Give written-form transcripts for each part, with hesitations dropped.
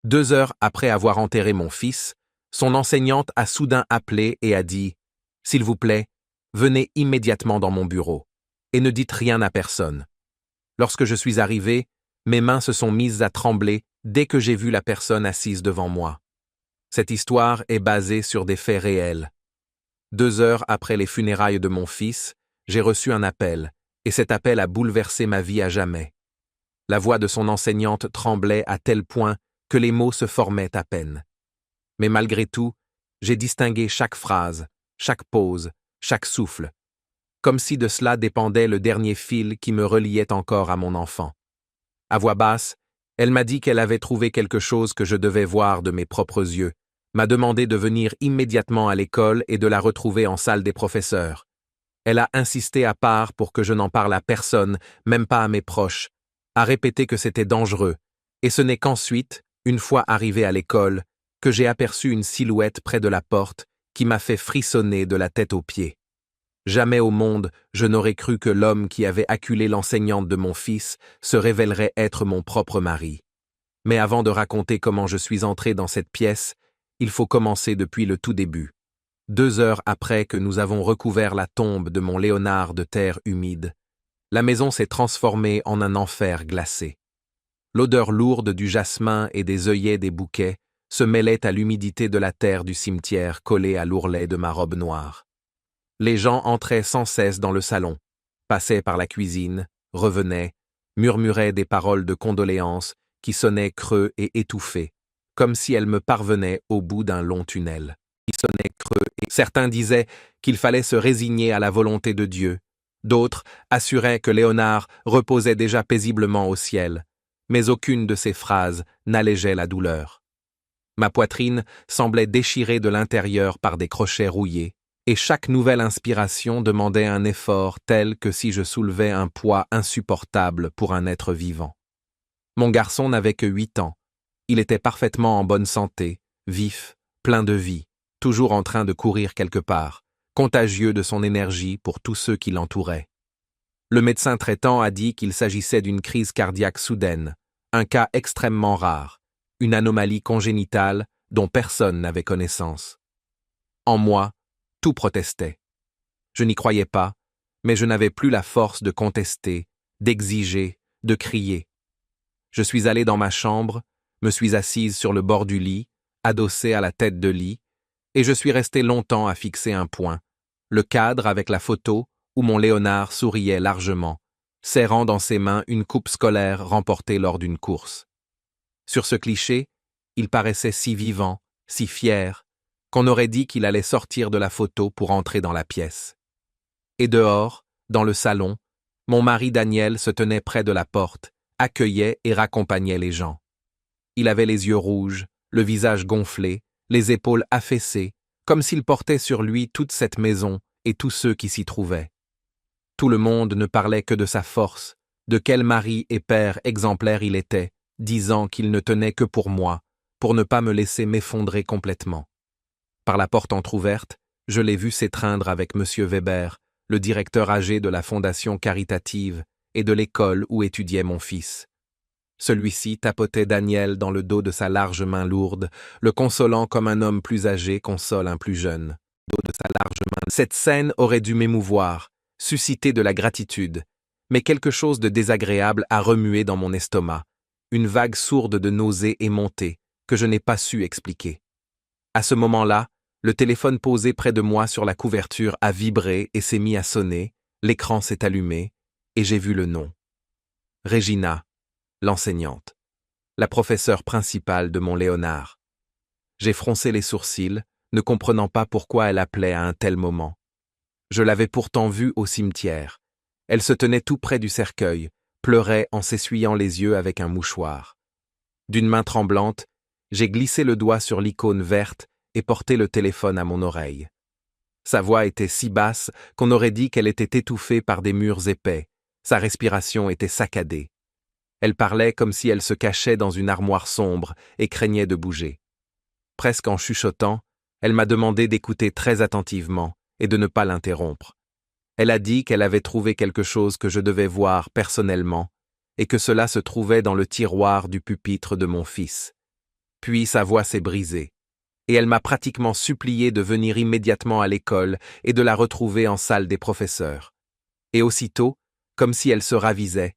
2 heures après avoir enterré mon fils, son enseignante a soudain appelé et a dit « S'il vous plaît, venez immédiatement dans mon bureau, et ne dites rien à personne. » Lorsque je suis arrivé, mes mains se sont mises à trembler dès que j'ai vu la personne assise devant moi. Cette histoire est basée sur des faits réels. 2 heures après les funérailles de mon fils, j'ai reçu un appel, et cet appel a bouleversé ma vie à jamais. La voix de son enseignante tremblait à tel point que les mots se formaient à peine. Mais malgré tout, j'ai distingué chaque phrase, chaque pause, chaque souffle, comme si de cela dépendait le dernier fil qui me reliait encore à mon enfant. À voix basse, elle m'a dit qu'elle avait trouvé quelque chose que je devais voir de mes propres yeux, m'a demandé de venir immédiatement à l'école et de la retrouver en salle des professeurs. Elle a insisté à part pour que je n'en parle à personne, même pas à mes proches, a répété que c'était dangereux, et ce n'est qu'ensuite, une fois arrivé à l'école, que j'ai aperçu une silhouette près de la porte qui m'a fait frissonner de la tête aux pieds. Jamais au monde je n'aurais cru que l'homme qui avait acculé l'enseignante de mon fils se révélerait être mon propre mari. Mais avant de raconter comment je suis entré dans cette pièce, il faut commencer depuis le tout début. 2 heures après que nous avons recouvert la tombe de mon Léonard de terre humide, la maison s'est transformée en un enfer glacé. L'odeur lourde du jasmin et des œillets des bouquets se mêlait à l'humidité de la terre du cimetière collée à l'ourlet de ma robe noire. Les gens entraient sans cesse dans le salon, passaient par la cuisine, revenaient, murmuraient des paroles de condoléances qui sonnaient creux et étouffés, comme si elles me parvenaient au bout d'un long tunnel. Qui sonnaient creux et certains disaient qu'il fallait se résigner à la volonté de Dieu, d'autres assuraient que Léonard reposait déjà paisiblement au ciel, mais aucune de ces phrases n'allégeait la douleur. Ma poitrine semblait déchirée de l'intérieur par des crochets rouillés, et chaque nouvelle inspiration demandait un effort tel que si je soulevais un poids insupportable pour un être vivant. Mon garçon n'avait que 8 ans. Il était parfaitement en bonne santé, vif, plein de vie, toujours en train de courir quelque part, contagieux de son énergie pour tous ceux qui l'entouraient. Le médecin traitant a dit qu'il s'agissait d'une crise cardiaque soudaine, un cas extrêmement rare, une anomalie congénitale dont personne n'avait connaissance. En moi, tout protestait. Je n'y croyais pas, mais je n'avais plus la force de contester, d'exiger, de crier. Je suis allé dans ma chambre, me suis assise sur le bord du lit, adossée à la tête de lit, et je suis resté longtemps à fixer un point, le cadre avec la photo où mon Léonard souriait largement, serrant dans ses mains une coupe scolaire remportée lors d'une course. Sur ce cliché, il paraissait si vivant, si fier, qu'on aurait dit qu'il allait sortir de la photo pour entrer dans la pièce. Et dehors, dans le salon, mon mari Daniel se tenait près de la porte, accueillait et raccompagnait les gens. Il avait les yeux rouges, le visage gonflé, les épaules affaissées, comme s'il portait sur lui toute cette maison et tous ceux qui s'y trouvaient. Tout le monde ne parlait que de sa force, de quel mari et père exemplaire il était, disant qu'il ne tenait que pour moi, pour ne pas me laisser m'effondrer complètement. Par la porte entr'ouverte, je l'ai vu s'étreindre avec M. Weber, le directeur âgé de la fondation caritative et de l'école où étudiait mon fils. Celui-ci tapotait Daniel dans le dos de sa large main lourde, le consolant comme un homme plus âgé console un plus jeune. Cette scène aurait dû m'émouvoir, susciter de la gratitude, mais quelque chose de désagréable a remué dans mon estomac, une vague sourde de nausée est montée, que je n'ai pas su expliquer. À ce moment-là, le téléphone posé près de moi sur la couverture a vibré et s'est mis à sonner, l'écran s'est allumé, et j'ai vu le nom. Régina, l'enseignante, la professeure principale de mon Léonard. J'ai froncé les sourcils, ne comprenant pas pourquoi elle appelait à un tel moment. Je l'avais pourtant vue au cimetière. Elle se tenait tout près du cercueil, pleurait en s'essuyant les yeux avec un mouchoir. D'une main tremblante, j'ai glissé le doigt sur l'icône verte et porté le téléphone à mon oreille. Sa voix était si basse qu'on aurait dit qu'elle était étouffée par des murs épais. Sa respiration était saccadée. Elle parlait comme si elle se cachait dans une armoire sombre et craignait de bouger. Presque en chuchotant, elle m'a demandé d'écouter très attentivement et de ne pas l'interrompre. Elle a dit qu'elle avait trouvé quelque chose que je devais voir personnellement et que cela se trouvait dans le tiroir du pupitre de mon fils. Puis sa voix s'est brisée, et elle m'a pratiquement supplié de venir immédiatement à l'école et de la retrouver en salle des professeurs. Et aussitôt, comme si elle se ravisait,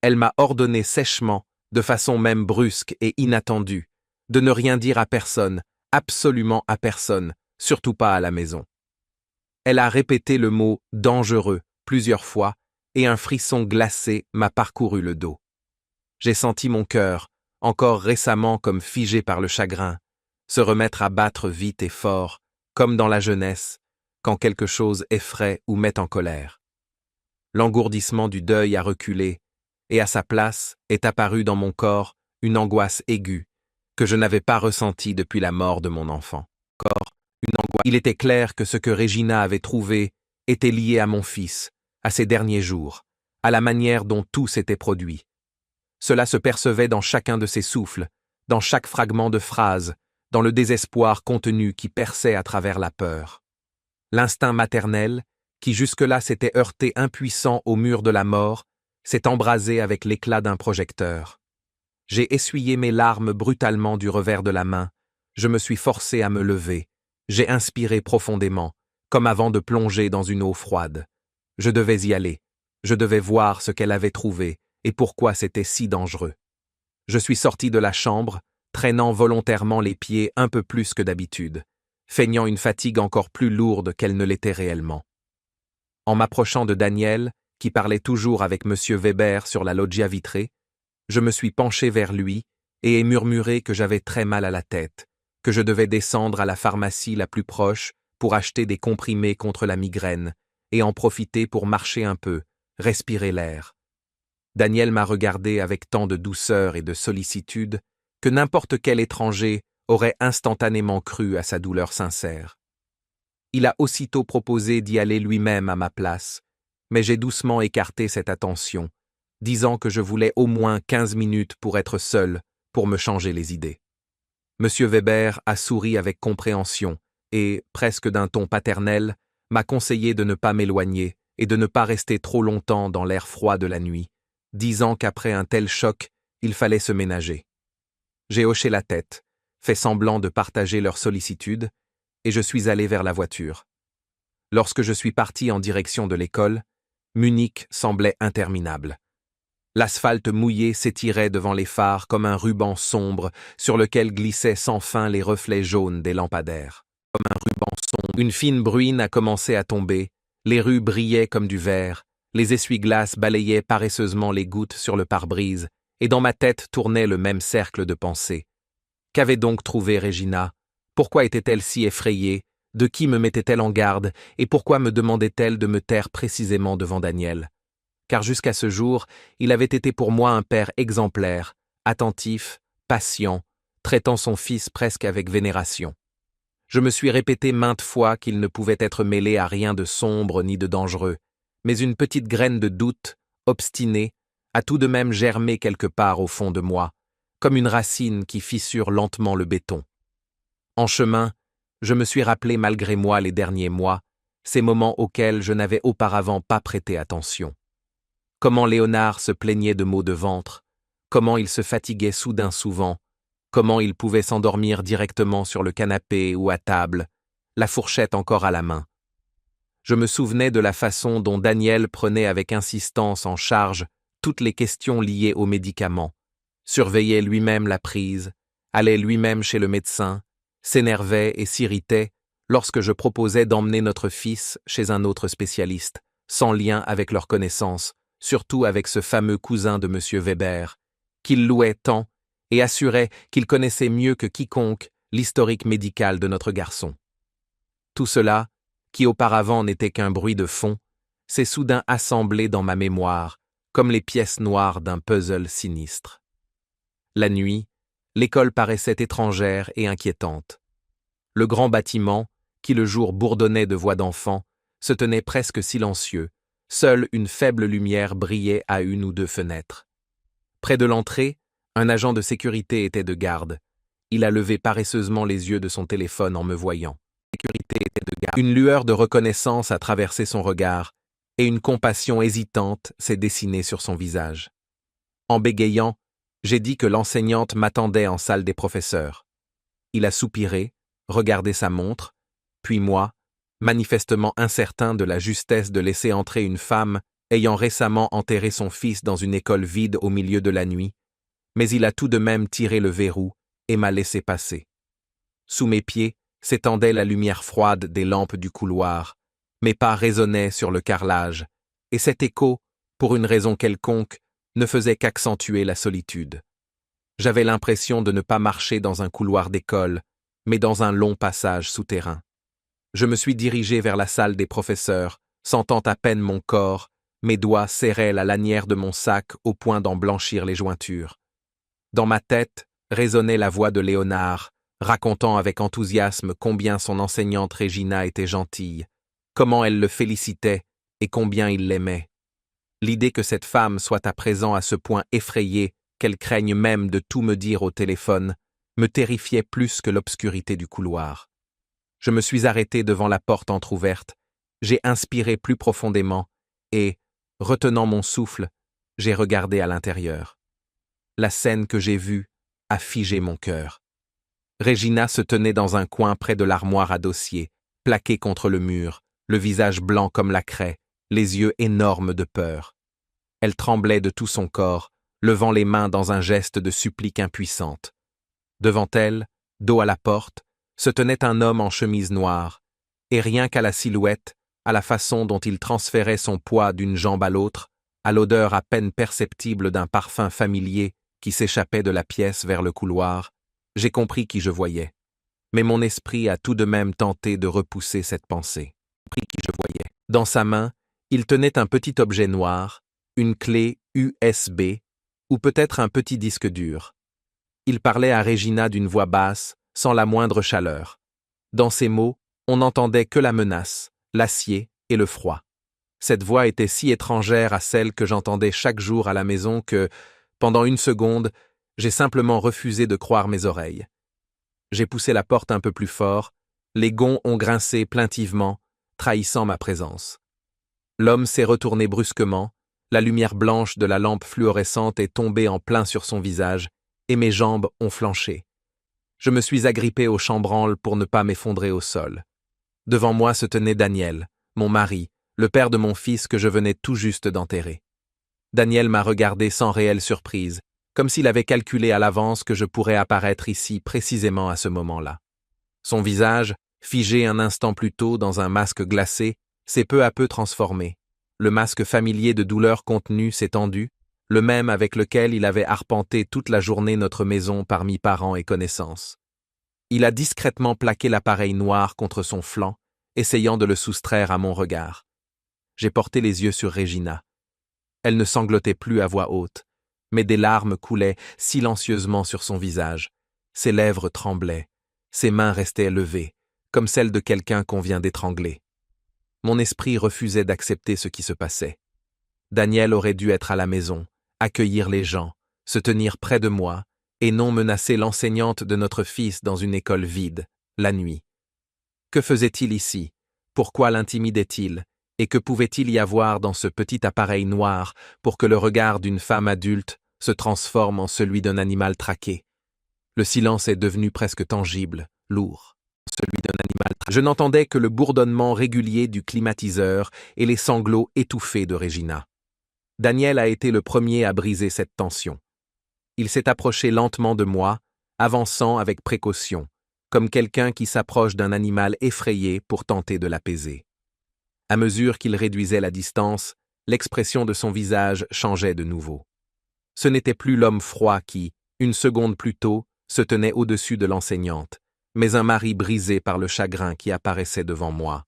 elle m'a ordonné sèchement, de façon même brusque et inattendue, de ne rien dire à personne, absolument à personne, surtout pas à la maison. Elle a répété le mot « dangereux » plusieurs fois, et un frisson glacé m'a parcouru le dos. J'ai senti mon cœur, encore récemment comme figé par le chagrin, se remettre à battre vite et fort, comme dans la jeunesse, quand quelque chose effraie ou met en colère. L'engourdissement du deuil a reculé, et à sa place est apparue dans mon corps une angoisse aiguë, que je n'avais pas ressentie depuis la mort de mon enfant. Il était clair que ce que Regina avait trouvé était lié à mon fils, à ses derniers jours, à la manière dont tout s'était produit. Cela se percevait dans chacun de ses souffles, dans chaque fragment de phrase, dans le désespoir contenu qui perçait à travers la peur. L'instinct maternel, qui jusque-là s'était heurté impuissant au mur de la mort, s'est embrasé avec l'éclat d'un projecteur. J'ai essuyé mes larmes brutalement du revers de la main, je me suis forcé à me lever, j'ai inspiré profondément, comme avant de plonger dans une eau froide. Je devais y aller, je devais voir ce qu'elle avait trouvé et pourquoi c'était si dangereux. Je suis sorti de la chambre, traînant volontairement les pieds un peu plus que d'habitude, feignant une fatigue encore plus lourde qu'elle ne l'était réellement. En m'approchant de Daniel, qui parlait toujours avec M. Weber sur la loggia vitrée, je me suis penché vers lui et ai murmuré que j'avais très mal à la tête, que je devais descendre à la pharmacie la plus proche pour acheter des comprimés contre la migraine et en profiter pour marcher un peu, respirer l'air. Daniel m'a regardé avec tant de douceur et de sollicitude que n'importe quel étranger aurait instantanément cru à sa douleur sincère. Il a aussitôt proposé d'y aller lui-même à ma place, mais j'ai doucement écarté cette attention, disant que je voulais au moins 15 minutes pour être seul, pour me changer les idées. M. Weber a souri avec compréhension et, presque d'un ton paternel, m'a conseillé de ne pas m'éloigner et de ne pas rester trop longtemps dans l'air froid de la nuit, disant qu'après un tel choc, il fallait se ménager. J'ai hoché la tête, fait semblant de partager leur sollicitude, et je suis allé vers la voiture. Lorsque je suis parti en direction de l'école, Munich semblait interminable. L'asphalte mouillé s'étirait devant les phares comme un ruban sombre sur lequel glissaient sans fin les reflets jaunes des lampadaires. Une fine bruine a commencé à tomber, les rues brillaient comme du verre, les essuie-glaces balayaient paresseusement les gouttes sur le pare-brise, et dans ma tête tournait le même cercle de pensées. Qu'avait donc trouvé Regina? Pourquoi était-elle si effrayée? De qui me mettait-elle en garde? Et pourquoi me demandait-elle de me taire précisément devant Daniel? Car jusqu'à ce jour, il avait été pour moi un père exemplaire, attentif, patient, traitant son fils presque avec vénération. Je me suis répété maintes fois qu'il ne pouvait être mêlé à rien de sombre ni de dangereux, mais une petite graine de doute, obstinée, a tout de même germé quelque part au fond de moi, comme une racine qui fissure lentement le béton. En chemin, je me suis rappelé malgré moi les derniers mois, ces moments auxquels je n'avais auparavant pas prêté attention. Comment Léonard se plaignait de maux de ventre, comment il se fatiguait soudain souvent, comment il pouvait s'endormir directement sur le canapé ou à table, la fourchette encore à la main. Je me souvenais de la façon dont Daniel prenait avec insistance en charge toutes les questions liées aux médicaments, surveillait lui-même la prise, allait lui-même chez le médecin, s'énervait et s'irritait lorsque je proposais d'emmener notre fils chez un autre spécialiste, sans lien avec leur connaissance, surtout avec ce fameux cousin de M. Weber, qu'il louait tant et assurait qu'il connaissait mieux que quiconque l'historique médical de notre garçon. Tout cela, qui auparavant n'était qu'un bruit de fond, s'est soudain assemblé dans ma mémoire, comme les pièces noires d'un puzzle sinistre. La nuit, l'école paraissait étrangère et inquiétante. Le grand bâtiment, qui le jour bourdonnait de voix d'enfants, se tenait presque silencieux, seule une faible lumière brillait à une ou deux fenêtres. Près de l'entrée, un agent de sécurité était de garde. Il a levé paresseusement les yeux de son téléphone en me voyant. Une lueur de reconnaissance a traversé son regard, et une compassion hésitante s'est dessinée sur son visage. En bégayant, j'ai dit que l'enseignante m'attendait en salle des professeurs. Il a soupiré, regardé sa montre, puis moi, manifestement incertain de la justesse de laisser entrer une femme ayant récemment enterré son fils dans une école vide au milieu de la nuit, mais il a tout de même tiré le verrou et m'a laissé passer. Sous mes pieds s'étendait la lumière froide des lampes du couloir, mes pas résonnaient sur le carrelage, et cet écho, pour une raison quelconque, ne faisait qu'accentuer la solitude. J'avais l'impression de ne pas marcher dans un couloir d'école, mais dans un long passage souterrain. Je me suis dirigé vers la salle des professeurs, sentant à peine mon corps, mes doigts serraient la lanière de mon sac au point d'en blanchir les jointures. Dans ma tête résonnait la voix de Léonard, racontant avec enthousiasme combien son enseignante Régina était gentille, comment elle le félicitait et combien il l'aimait. L'idée que cette femme soit à présent à ce point effrayée qu'elle craigne même de tout me dire au téléphone me terrifiait plus que l'obscurité du couloir. Je me suis arrêté devant la porte entr'ouverte, j'ai inspiré plus profondément et, retenant mon souffle, j'ai regardé à l'intérieur. La scène que j'ai vue a figé mon cœur. Régina se tenait dans un coin près de l'armoire à dossier, plaquée contre le mur, le visage blanc comme la craie, les yeux énormes de peur. Elle tremblait de tout son corps, levant les mains dans un geste de supplique impuissante. Devant elle, dos à la porte, se tenait un homme en chemise noire, et rien qu'à la silhouette, à la façon dont il transférait son poids d'une jambe à l'autre, à l'odeur à peine perceptible d'un parfum familier qui s'échappait de la pièce vers le couloir, j'ai compris qui je voyais. Mais mon esprit a tout de même tenté de repousser cette pensée. Dans sa main, il tenait un petit objet noir, une clé USB, ou peut-être un petit disque dur. Il parlait à Régina d'une voix basse, sans la moindre chaleur. Dans ses mots, on n'entendait que la menace, l'acier et le froid. Cette voix était si étrangère à celle que j'entendais chaque jour à la maison que, pendant une seconde, j'ai simplement refusé de croire mes oreilles. J'ai poussé la porte un peu plus fort, les gonds ont grincé plaintivement, trahissant ma présence. L'homme s'est retourné brusquement, la lumière blanche de la lampe fluorescente est tombée en plein sur son visage, et mes jambes ont flanché. Je me suis agrippé au chambranle pour ne pas m'effondrer au sol. Devant moi se tenait Daniel, mon mari, le père de mon fils que je venais tout juste d'enterrer. Daniel m'a regardé sans réelle surprise, comme s'il avait calculé à l'avance que je pourrais apparaître ici précisément à ce moment-là. Son visage, figé un instant plus tôt dans un masque glacé, s'est peu à peu transformé. Le masque familier de douleur contenue s'est tendu, le même avec lequel il avait arpenté toute la journée notre maison parmi parents et connaissances. Il a discrètement plaqué l'appareil noir contre son flanc, essayant de le soustraire à mon regard. J'ai porté les yeux sur Régina. Elle ne sanglotait plus à voix haute, mais des larmes coulaient silencieusement sur son visage. Ses lèvres tremblaient, ses mains restaient levées, comme celles de quelqu'un qu'on vient d'étrangler. Mon esprit refusait d'accepter ce qui se passait. Daniel aurait dû être à la maison, accueillir les gens, se tenir près de moi, et non menacer l'enseignante de notre fils dans une école vide, la nuit. Que faisait-il ici? Pourquoi l'intimidait-il? Et que pouvait-il y avoir dans ce petit appareil noir pour que le regard d'une femme adulte se transforme en celui d'un animal traqué? Le silence est devenu presque tangible, lourd. Je n'entendais que le bourdonnement régulier du climatiseur et les sanglots étouffés de Régina. Daniel a été le premier à briser cette tension. Il s'est approché lentement de moi, avançant avec précaution, comme quelqu'un qui s'approche d'un animal effrayé pour tenter de l'apaiser. À mesure qu'il réduisait la distance, l'expression de son visage changeait de nouveau. Ce n'était plus l'homme froid qui, une seconde plus tôt, se tenait au-dessus de l'enseignante, mais un mari brisé par le chagrin qui apparaissait devant moi.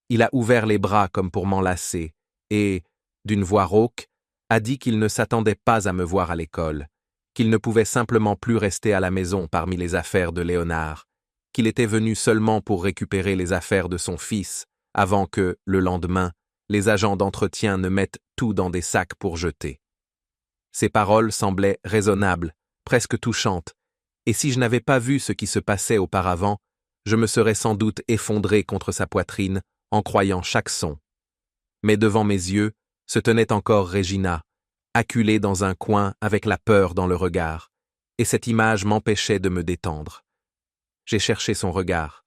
Il a ouvert les bras comme pour m'enlacer et, d'une voix rauque, a dit qu'il ne s'attendait pas à me voir à l'école, qu'il ne pouvait simplement plus rester à la maison parmi les affaires de Léonard, qu'il était venu seulement pour récupérer les affaires de son fils, avant que, le lendemain, les agents d'entretien ne mettent tout dans des sacs pour jeter. Ces paroles semblaient raisonnables, presque touchantes, et si je n'avais pas vu ce qui se passait auparavant, je me serais sans doute effondré contre sa poitrine en croyant chaque son. Mais devant mes yeux se tenait encore Régina, acculée dans un coin avec la peur dans le regard, et cette image m'empêchait de me détendre. J'ai cherché son regard.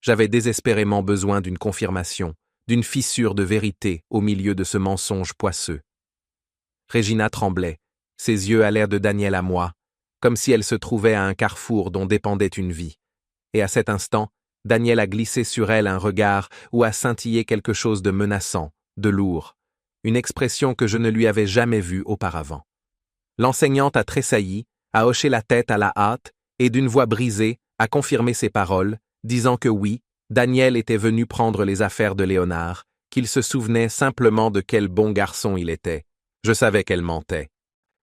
J'avais désespérément besoin d'une confirmation, d'une fissure de vérité au milieu de ce mensonge poisseux. Regina tremblait, ses yeux allèrent de Daniel à moi, comme si elle se trouvait à un carrefour dont dépendait une vie. Et à cet instant, Daniel a glissé sur elle un regard où a scintillé quelque chose de menaçant, de lourd, une expression que je ne lui avais jamais vue auparavant. L'enseignante a tressailli, a hoché la tête à la hâte, et d'une voix brisée, a confirmé ses paroles, disant que oui, Daniel était venu prendre les affaires de Léonard, qu'il se souvenait simplement de quel bon garçon il était. Je savais qu'elle mentait.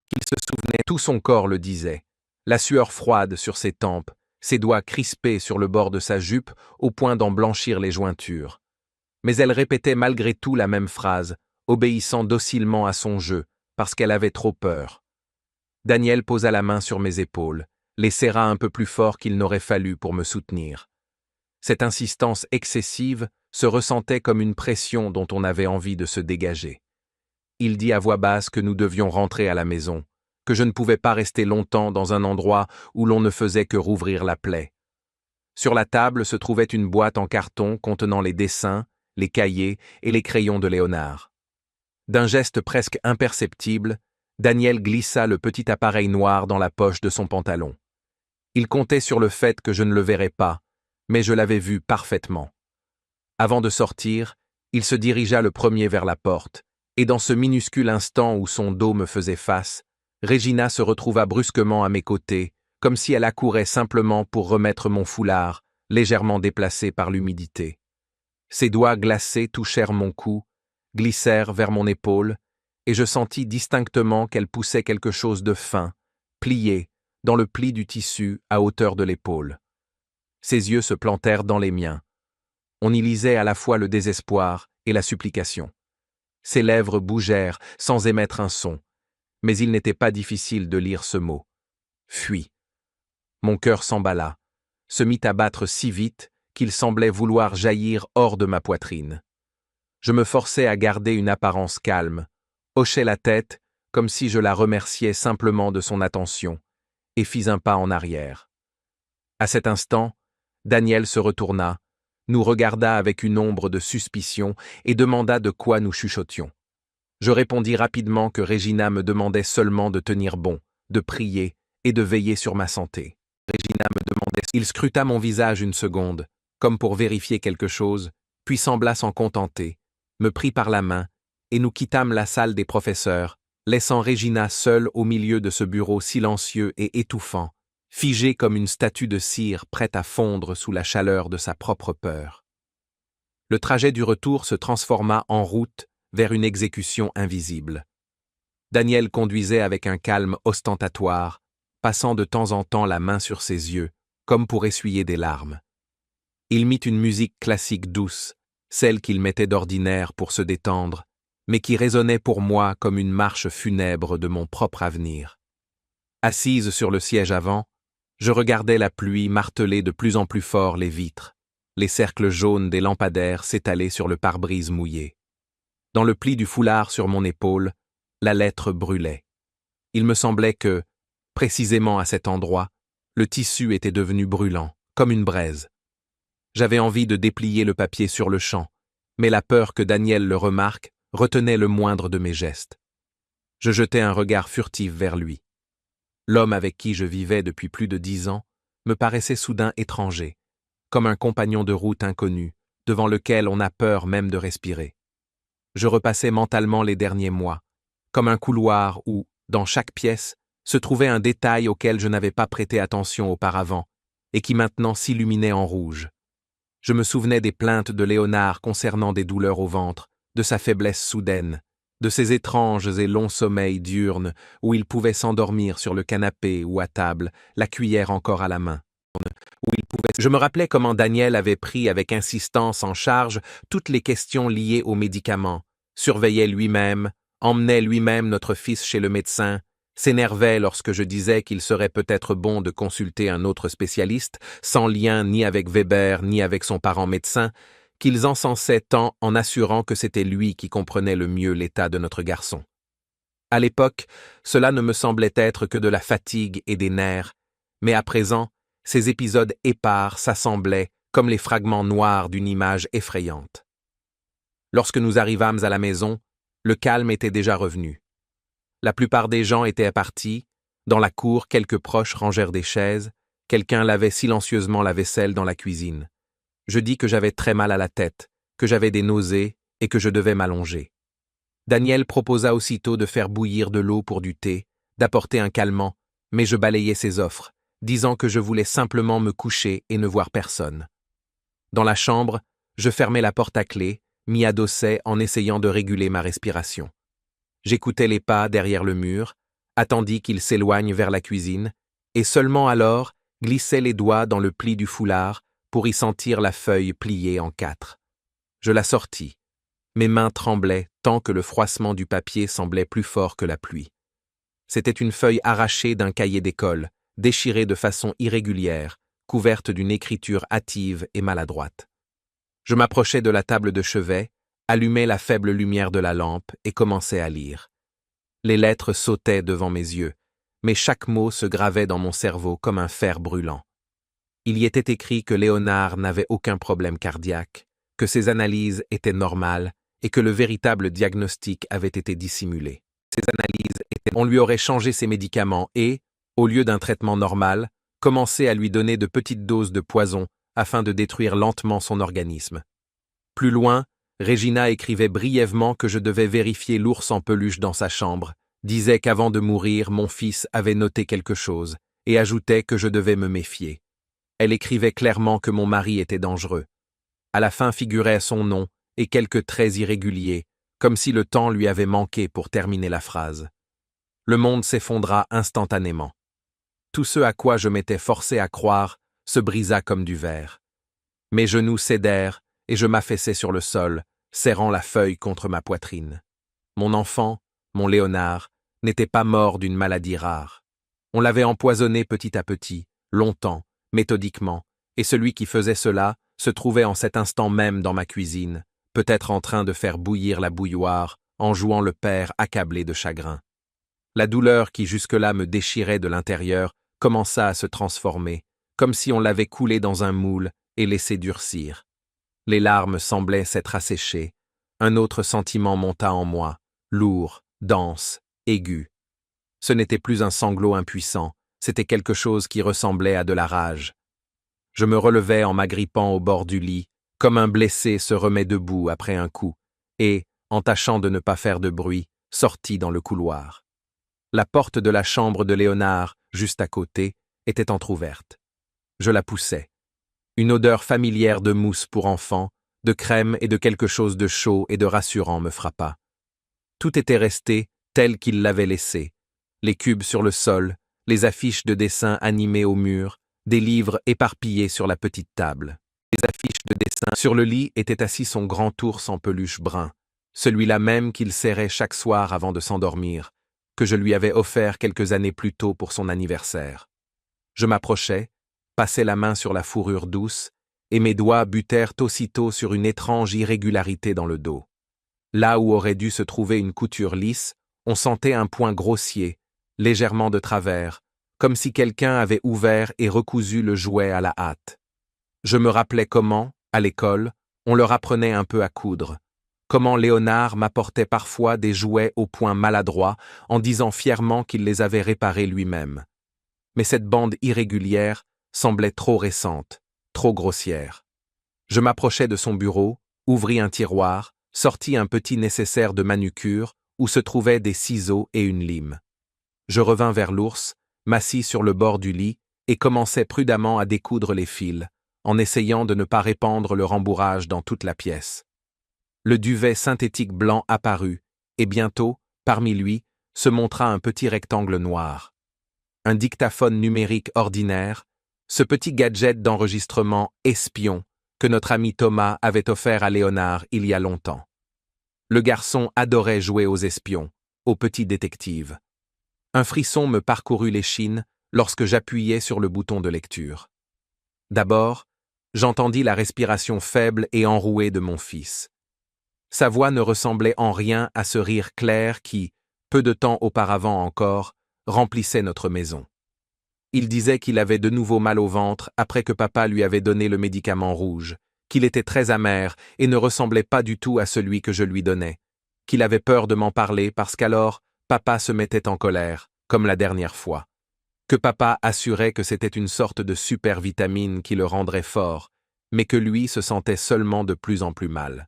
Qu'il se souvenait, tout son corps le disait. La sueur froide sur ses tempes, ses doigts crispés sur le bord de sa jupe au point d'en blanchir les jointures. Mais elle répétait malgré tout la même phrase, obéissant docilement à son jeu, parce qu'elle avait trop peur. Daniel posa la main sur mes épaules, les serra un peu plus fort qu'il n'aurait fallu pour me soutenir. Cette insistance excessive se ressentait comme une pression dont on avait envie de se dégager. Il dit à voix basse que nous devions rentrer à la maison, que je ne pouvais pas rester longtemps dans un endroit où l'on ne faisait que rouvrir la plaie. Sur la table se trouvait une boîte en carton contenant les dessins, les cahiers et les crayons de Léonard. D'un geste presque imperceptible, Daniel glissa le petit appareil noir dans la poche de son pantalon. Il comptait sur le fait que je ne le verrais pas, mais je l'avais vu parfaitement. Avant de sortir, il se dirigea le premier vers la porte, et dans ce minuscule instant où son dos me faisait face, Regina se retrouva brusquement à mes côtés, comme si elle accourait simplement pour remettre mon foulard, légèrement déplacé par l'humidité. Ses doigts glacés touchèrent mon cou, glissèrent vers mon épaule, et je sentis distinctement qu'elle poussait quelque chose de fin, plié, dans le pli du tissu à hauteur de l'épaule. Ses yeux se plantèrent dans les miens. On y lisait à la fois le désespoir et la supplication. Ses lèvres bougèrent sans émettre un son, mais il n'était pas difficile de lire ce mot. Fuis. Mon cœur s'emballa, se mit à battre si vite qu'il semblait vouloir jaillir hors de ma poitrine. Je me forçai à garder une apparence calme, hochai la tête comme si je la remerciais simplement de son attention, et fis un pas en arrière. À cet instant, Daniel se retourna, nous regarda avec une ombre de suspicion et demanda de quoi nous chuchotions. Je répondis rapidement que Regina me demandait seulement de tenir bon, de prier et de veiller sur ma santé. Regina me demandait... Il scruta mon visage une seconde, comme pour vérifier quelque chose, puis sembla s'en contenter, me prit par la main, et nous quittâmes la salle des professeurs, laissant Regina seule au milieu de ce bureau silencieux et étouffant, figée comme une statue de cire prête à fondre sous la chaleur de sa propre peur. Le trajet du retour se transforma en route vers une exécution invisible. Daniel conduisait avec un calme ostentatoire, passant de temps en temps la main sur ses yeux, comme pour essuyer des larmes. Il mit une musique classique douce, celle qu'il mettait d'ordinaire pour se détendre, mais qui résonnait pour moi comme une marche funèbre de mon propre avenir. Assise sur le siège avant, je regardais la pluie marteler de plus en plus fort les vitres, les cercles jaunes des lampadaires s'étaler sur le pare-brise mouillé. Dans le pli du foulard sur mon épaule, la lettre brûlait. Il me semblait que, précisément à cet endroit, le tissu était devenu brûlant, comme une braise. J'avais envie de déplier le papier sur le champ, mais la peur que Daniel le remarque retenait le moindre de mes gestes. Je jetai un regard furtif vers lui. L'homme avec qui je vivais depuis plus de 10 ans me paraissait soudain étranger, comme un compagnon de route inconnu, devant lequel on a peur même de respirer. Je repassais mentalement les derniers mois, comme un couloir où, dans chaque pièce, se trouvait un détail auquel je n'avais pas prêté attention auparavant, et qui maintenant s'illuminait en rouge. Je me souvenais des plaintes de Léonard concernant des douleurs au ventre, de sa faiblesse soudaine, de ses étranges et longs sommeils diurnes où il pouvait s'endormir sur le canapé ou à table, la cuillère encore à la main. Je me rappelais comment Daniel avait pris avec insistance en charge toutes les questions liées aux médicaments, surveillait lui-même, emmenait lui-même notre fils chez le médecin, s'énervait lorsque je disais qu'il serait peut-être bon de consulter un autre spécialiste, sans lien ni avec Weber ni avec son parent médecin, qu'ils encensaient tant en assurant que c'était lui qui comprenait le mieux l'état de notre garçon. À l'époque, cela ne me semblait être que de la fatigue et des nerfs, mais à présent, Ces épisodes épars s'assemblaient comme les fragments noirs d'une image effrayante. Lorsque nous arrivâmes à la maison, le calme était déjà revenu. La plupart des gens étaient partis, dans la cour quelques proches rangèrent des chaises, quelqu'un lavait silencieusement la vaisselle dans la cuisine. Je dis que j'avais très mal à la tête, que j'avais des nausées et que je devais m'allonger. Daniel proposa aussitôt de faire bouillir de l'eau pour du thé, d'apporter un calmant, mais je balayai ses offres, disant que je voulais simplement me coucher et ne voir personne. Dans la chambre, je fermai la porte à clé, m'y adossai en essayant de réguler ma respiration. J'écoutais les pas derrière le mur, attendis qu'ils s'éloignent vers la cuisine, et seulement alors glissai les doigts dans le pli du foulard pour y sentir la feuille pliée en 4. Je la sortis. Mes mains tremblaient tant que le froissement du papier semblait plus fort que la pluie. C'était une feuille arrachée d'un cahier d'école, déchirée de façon irrégulière, couverte d'une écriture hâtive et maladroite. Je m'approchai de la table de chevet, allumai la faible lumière de la lampe et commençai à lire. Les lettres sautaient devant mes yeux, mais chaque mot se gravait dans mon cerveau comme un fer brûlant. Il y était écrit que Léonard n'avait aucun problème cardiaque, que ses analyses étaient normales et que le véritable diagnostic avait été dissimulé. On lui aurait changé ses médicaments et, au lieu d'un traitement normal, commencé à lui donner de petites doses de poison afin de détruire lentement son organisme. Plus loin, Regina écrivait brièvement que je devais vérifier l'ours en peluche dans sa chambre, disait qu'avant de mourir, mon fils avait noté quelque chose, et ajoutait que je devais me méfier. Elle écrivait clairement que mon mari était dangereux. À la fin figurait son nom et quelques traits irréguliers, comme si le temps lui avait manqué pour terminer la phrase. Le monde s'effondra instantanément. Tout ce à quoi je m'étais forcé à croire se brisa comme du verre. Mes genoux cédèrent et je m'affaissai sur le sol, serrant la feuille contre ma poitrine. Mon enfant, mon Léonard, n'était pas mort d'une maladie rare. On l'avait empoisonné petit à petit, longtemps, méthodiquement, et celui qui faisait cela se trouvait en cet instant même dans ma cuisine, peut-être en train de faire bouillir la bouilloire, en jouant le père accablé de chagrin. La douleur qui jusque-là me déchirait de l'intérieur commença à se transformer, comme si on l'avait coulé dans un moule et laissé durcir. Les larmes semblaient s'être asséchées. Un autre sentiment monta en moi, lourd, dense, aigu. Ce n'était plus un sanglot impuissant, c'était quelque chose qui ressemblait à de la rage. Je me relevai en m'agrippant au bord du lit, comme un blessé se remet debout après un coup, et, en tâchant de ne pas faire de bruit, sortis dans le couloir. La porte de la chambre de Léonard, juste à côté, était entr'ouverte. Je la poussai. Une odeur familière de mousse pour enfants, de crème et de quelque chose de chaud et de rassurant me frappa. Tout était resté tel qu'il l'avait laissé. Les cubes sur le sol, les affiches de dessins animés au mur, des livres éparpillés sur la petite table. Les affiches de dessin. Sur le lit était assis son grand ours en peluche brun, celui-là même qu'il serrait chaque soir avant de s'endormir, que je lui avais offert quelques années plus tôt pour son anniversaire. Je m'approchai, passai la main sur la fourrure douce, et mes doigts butèrent aussitôt sur une étrange irrégularité dans le dos. Là où aurait dû se trouver une couture lisse, on sentait un point grossier, légèrement de travers, comme si quelqu'un avait ouvert et recousu le jouet à la hâte. Je me rappelais comment, à l'école, on leur apprenait un peu à coudre, comment Léonard m'apportait parfois des jouets au point maladroit en disant fièrement qu'il les avait réparés lui-même. Mais cette bande irrégulière semblait trop récente, trop grossière. Je m'approchai de son bureau, ouvris un tiroir, sortis un petit nécessaire de manucure où se trouvaient des ciseaux et une lime. Je revins vers l'ours, m'assis sur le bord du lit et commençai prudemment à découdre les fils, en essayant de ne pas répandre le rembourrage dans toute la pièce. Le duvet synthétique blanc apparut, et bientôt, parmi lui, se montra un petit rectangle noir. Un dictaphone numérique ordinaire, ce petit gadget d'enregistrement espion que notre ami Thomas avait offert à Léonard il y a longtemps. Le garçon adorait jouer aux espions, aux petits détectives. Un frisson me parcourut l'échine lorsque j'appuyai sur le bouton de lecture. D'abord, j'entendis la respiration faible et enrouée de mon fils. Sa voix ne ressemblait en rien à ce rire clair qui, peu de temps auparavant encore, remplissait notre maison. Il disait qu'il avait de nouveau mal au ventre après que papa lui avait donné le médicament rouge, qu'il était très amer et ne ressemblait pas du tout à celui que je lui donnais, qu'il avait peur de m'en parler parce qu'alors, papa se mettait en colère, comme la dernière fois, que papa assurait que c'était une sorte de super vitamine qui le rendrait fort, mais que lui se sentait seulement de plus en plus mal.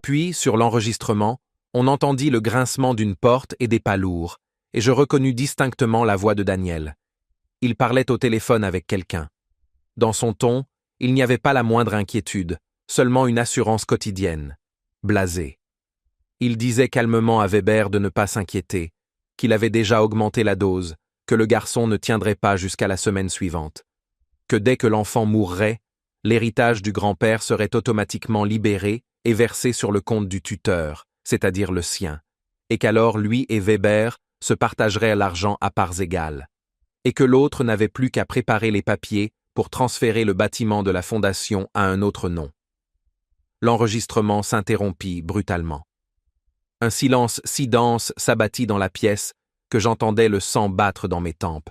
Puis, sur l'enregistrement, on entendit le grincement d'une porte et des pas lourds, et je reconnus distinctement la voix de Daniel. Il parlait au téléphone avec quelqu'un. Dans son ton, il n'y avait pas la moindre inquiétude, seulement une assurance quotidienne, blasée. Il disait calmement à Weber de ne pas s'inquiéter, qu'il avait déjà augmenté la dose, que le garçon ne tiendrait pas jusqu'à la semaine suivante, que dès que l'enfant mourrait, l'héritage du grand-père serait automatiquement libéré et versé sur le compte du tuteur, c'est-à-dire le sien, et qu'alors lui et Weber se partageraient l'argent à parts égales, et que l'autre n'avait plus qu'à préparer les papiers pour transférer le bâtiment de la fondation à un autre nom. L'enregistrement s'interrompit brutalement. Un silence si dense s'abattit dans la pièce que j'entendais le sang battre dans mes tempes.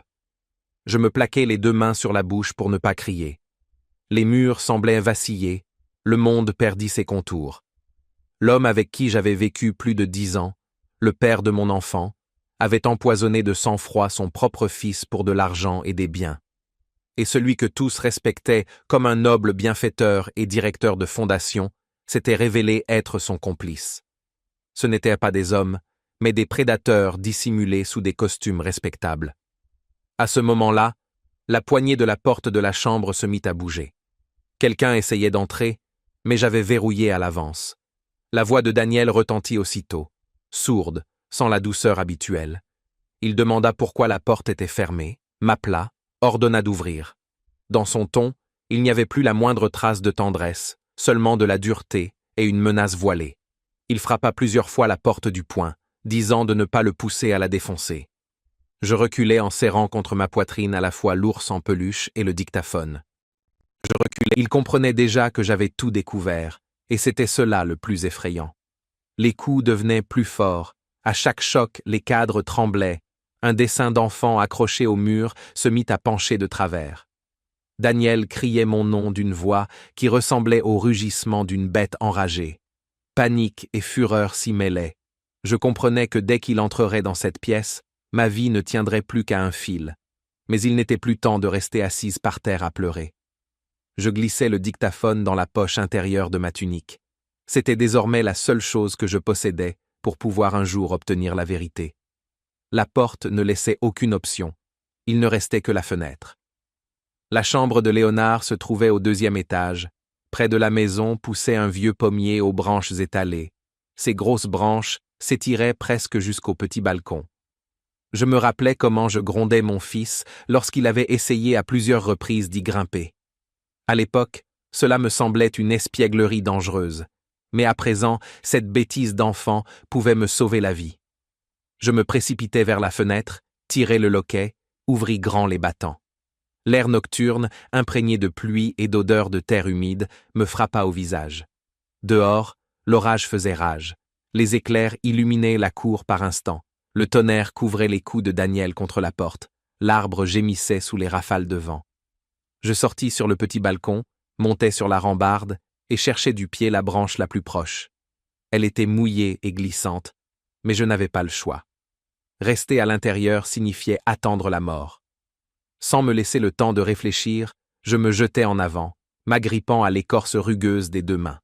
Je me plaquai les 2 mains sur la bouche pour ne pas crier. Les murs semblaient vaciller, le monde perdit ses contours. L'homme avec qui j'avais vécu plus de 10 ans, le père de mon enfant, avait empoisonné de sang-froid son propre fils pour de l'argent et des biens. Et celui que tous respectaient comme un noble bienfaiteur et directeur de fondation s'était révélé être son complice. Ce n'étaient pas des hommes, mais des prédateurs dissimulés sous des costumes respectables. À ce moment-là, la poignée de la porte de la chambre se mit à bouger. Quelqu'un essayait d'entrer, mais j'avais verrouillé à l'avance. La voix de Daniel retentit aussitôt, sourde, sans la douceur habituelle. Il demanda pourquoi la porte était fermée, m'appela, ordonna d'ouvrir. Dans son ton, il n'y avait plus la moindre trace de tendresse, seulement de la dureté et une menace voilée. Il frappa plusieurs fois la porte du poing, disant de ne pas le pousser à la défoncer. Je reculai en serrant contre ma poitrine à la fois l'ours en peluche et le dictaphone. Je reculai. Il comprenait déjà que j'avais tout découvert, et c'était cela le plus effrayant. Les coups devenaient plus forts, à chaque choc les cadres tremblaient, un dessin d'enfant accroché au mur se mit à pencher de travers. Daniel criait mon nom d'une voix qui ressemblait au rugissement d'une bête enragée. Panique et fureur s'y mêlaient. Je comprenais que dès qu'il entrerait dans cette pièce, ma vie ne tiendrait plus qu'à un fil. Mais il n'était plus temps de rester assise par terre à pleurer. Je glissai le dictaphone dans la poche intérieure de ma tunique. C'était désormais la seule chose que je possédais pour pouvoir un jour obtenir la vérité. La porte ne laissait aucune option. Il ne restait que la fenêtre. La chambre de Léonard se trouvait au 2e étage. Près de la maison poussait un vieux pommier aux branches étalées. Ses grosses branches s'étiraient presque jusqu'au petit balcon. Je me rappelais comment je grondais mon fils lorsqu'il avait essayé à plusieurs reprises d'y grimper. À l'époque, cela me semblait une espièglerie dangereuse, mais à présent, cette bêtise d'enfant pouvait me sauver la vie. Je me précipitai vers la fenêtre, tirai le loquet, ouvris grand les battants. L'air nocturne, imprégné de pluie et d'odeur de terre humide, me frappa au visage. Dehors, l'orage faisait rage. Les éclairs illuminaient la cour par instants. Le tonnerre couvrait les coups de Daniel contre la porte. L'arbre gémissait sous les rafales de vent. Je sortis sur le petit balcon, montai sur la rambarde et cherchai du pied la branche la plus proche. Elle était mouillée et glissante, mais je n'avais pas le choix. Rester à l'intérieur signifiait attendre la mort. Sans me laisser le temps de réfléchir, je me jetai en avant, m'agrippant à l'écorce rugueuse des 2 mains.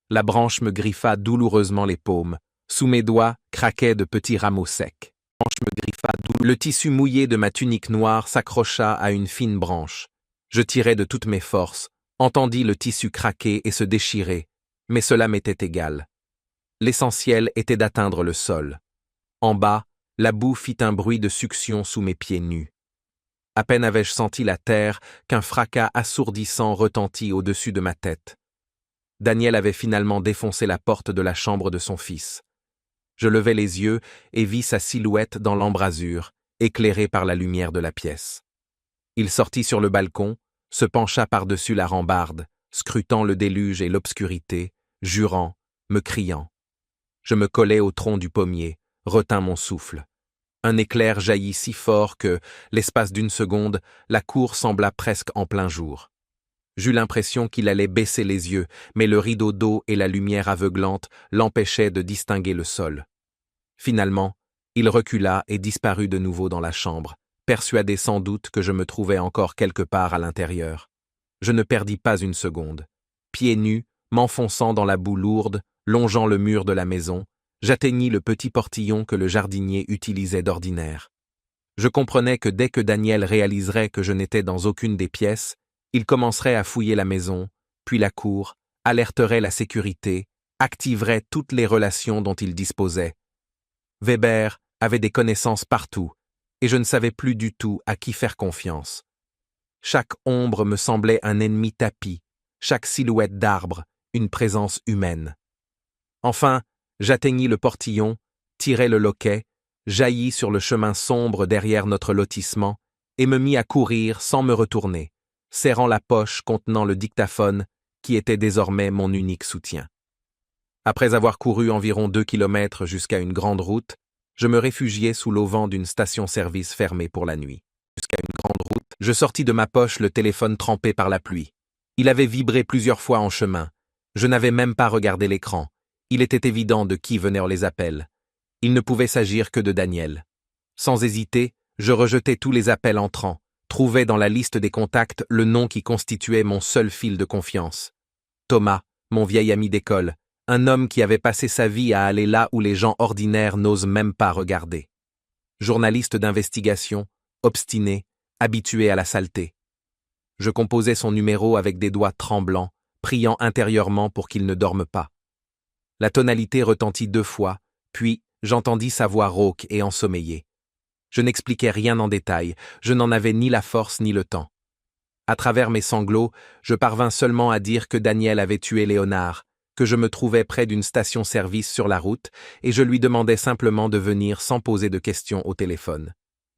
La branche me griffa douloureusement les paumes. Sous mes doigts craquaient de petits rameaux secs. Le tissu mouillé de ma tunique noire s'accrocha à une fine branche. Je tirai de toutes mes forces, entendis le tissu craquer et se déchirer, mais cela m'était égal. L'essentiel était d'atteindre le sol. En bas, la boue fit un bruit de succion sous mes pieds nus. À peine avais-je senti la terre qu'un fracas assourdissant retentit au-dessus de ma tête. Daniel avait finalement défoncé la porte de la chambre de son fils. Je levai les yeux et vis sa silhouette dans l'embrasure, éclairée par la lumière de la pièce. Il sortit sur le balcon, se pencha par-dessus la rambarde, scrutant le déluge et l'obscurité, jurant, me criant. Je me collai au tronc du pommier, retins mon souffle. Un éclair jaillit si fort que, l'espace d'une seconde, la cour sembla presque en plein jour. J'eus l'impression qu'il allait baisser les yeux, mais le rideau d'eau et la lumière aveuglante l'empêchaient de distinguer le sol. Finalement, il recula et disparut de nouveau dans la chambre, persuadé sans doute que je me trouvais encore quelque part à l'intérieur. Je ne perdis pas une seconde. Pieds nus, m'enfonçant dans la boue lourde, longeant le mur de la maison, j'atteignis le petit portillon que le jardinier utilisait d'ordinaire. Je comprenais que dès que Daniel réaliserait que je n'étais dans aucune des pièces, il commencerait à fouiller la maison, puis la cour, alerterait la sécurité, activerait toutes les relations dont il disposait. Weber avait des connaissances partout, et je ne savais plus du tout à qui faire confiance. Chaque ombre me semblait un ennemi tapi, chaque silhouette d'arbre, une présence humaine. Enfin, j'atteignis le portillon, tirai le loquet, jaillis sur le chemin sombre derrière notre lotissement, et me mis à courir sans me retourner, serrant la poche contenant le dictaphone qui était désormais mon unique soutien. Après avoir couru environ 2 kilomètres jusqu'à une grande route, je me réfugiai sous l'auvent d'une station-service fermée pour la nuit. Je sortis de ma poche le téléphone trempé par la pluie. Il avait vibré plusieurs fois en chemin. Je n'avais même pas regardé l'écran. Il était évident de qui venaient les appels. Il ne pouvait s'agir que de Daniel. Sans hésiter, je rejetai tous les appels entrants, trouvai dans la liste des contacts le nom qui constituait mon seul fil de confiance. Thomas, mon vieil ami d'école, un homme qui avait passé sa vie à aller là où les gens ordinaires n'osent même pas regarder. Journaliste d'investigation, obstiné, habitué à la saleté. Je composais son numéro avec des doigts tremblants, priant intérieurement pour qu'il ne dorme pas. La tonalité retentit 2 fois, puis j'entendis sa voix rauque et ensommeillée. Je n'expliquai rien en détail, je n'en avais ni la force ni le temps. À travers mes sanglots, je parvins seulement à dire que Daniel avait tué Léonard, que je me trouvais près d'une station-service sur la route, et je lui demandais simplement de venir sans poser de questions au téléphone.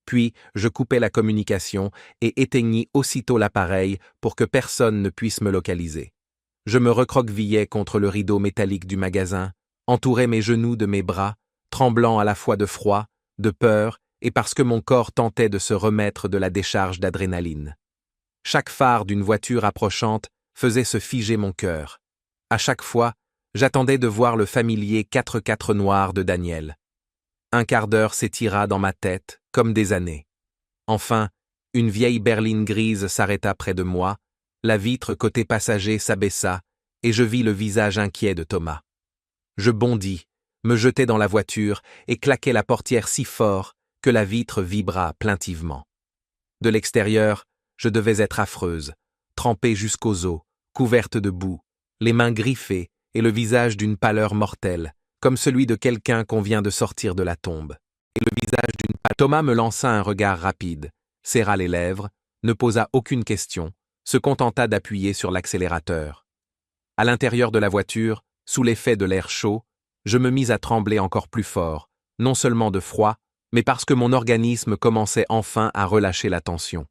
Puis, je coupai la communication et éteignis aussitôt l'appareil pour que personne ne puisse me localiser. Je me recroquevillai contre le rideau métallique du magasin, entourai mes genoux de mes bras, tremblant à la fois de froid, de peur et parce que mon corps tentait de se remettre de la décharge d'adrénaline. Chaque phare d'une voiture approchante faisait se figer mon cœur. À chaque fois, j'attendais de voir le familier 4x4 noir de Daniel. Un quart d'heure s'étira dans ma tête, comme des années. Enfin, une vieille berline grise s'arrêta près de moi, la vitre côté passager s'abaissa, et je vis le visage inquiet de Thomas. Je bondis, me jetai dans la voiture et claquai la portière si fort que la vitre vibra plaintivement. De l'extérieur, je devais être affreuse, trempée jusqu'aux os, couverte de boue, les mains griffées et le visage d'une pâleur mortelle, comme celui de quelqu'un qu'on vient de sortir de la tombe. Thomas me lança un regard rapide, serra les lèvres, ne posa aucune question, se contenta d'appuyer sur l'accélérateur. À l'intérieur de la voiture, sous l'effet de l'air chaud, je me mis à trembler encore plus fort, non seulement de froid, mais parce que mon organisme commençait enfin à relâcher la tension.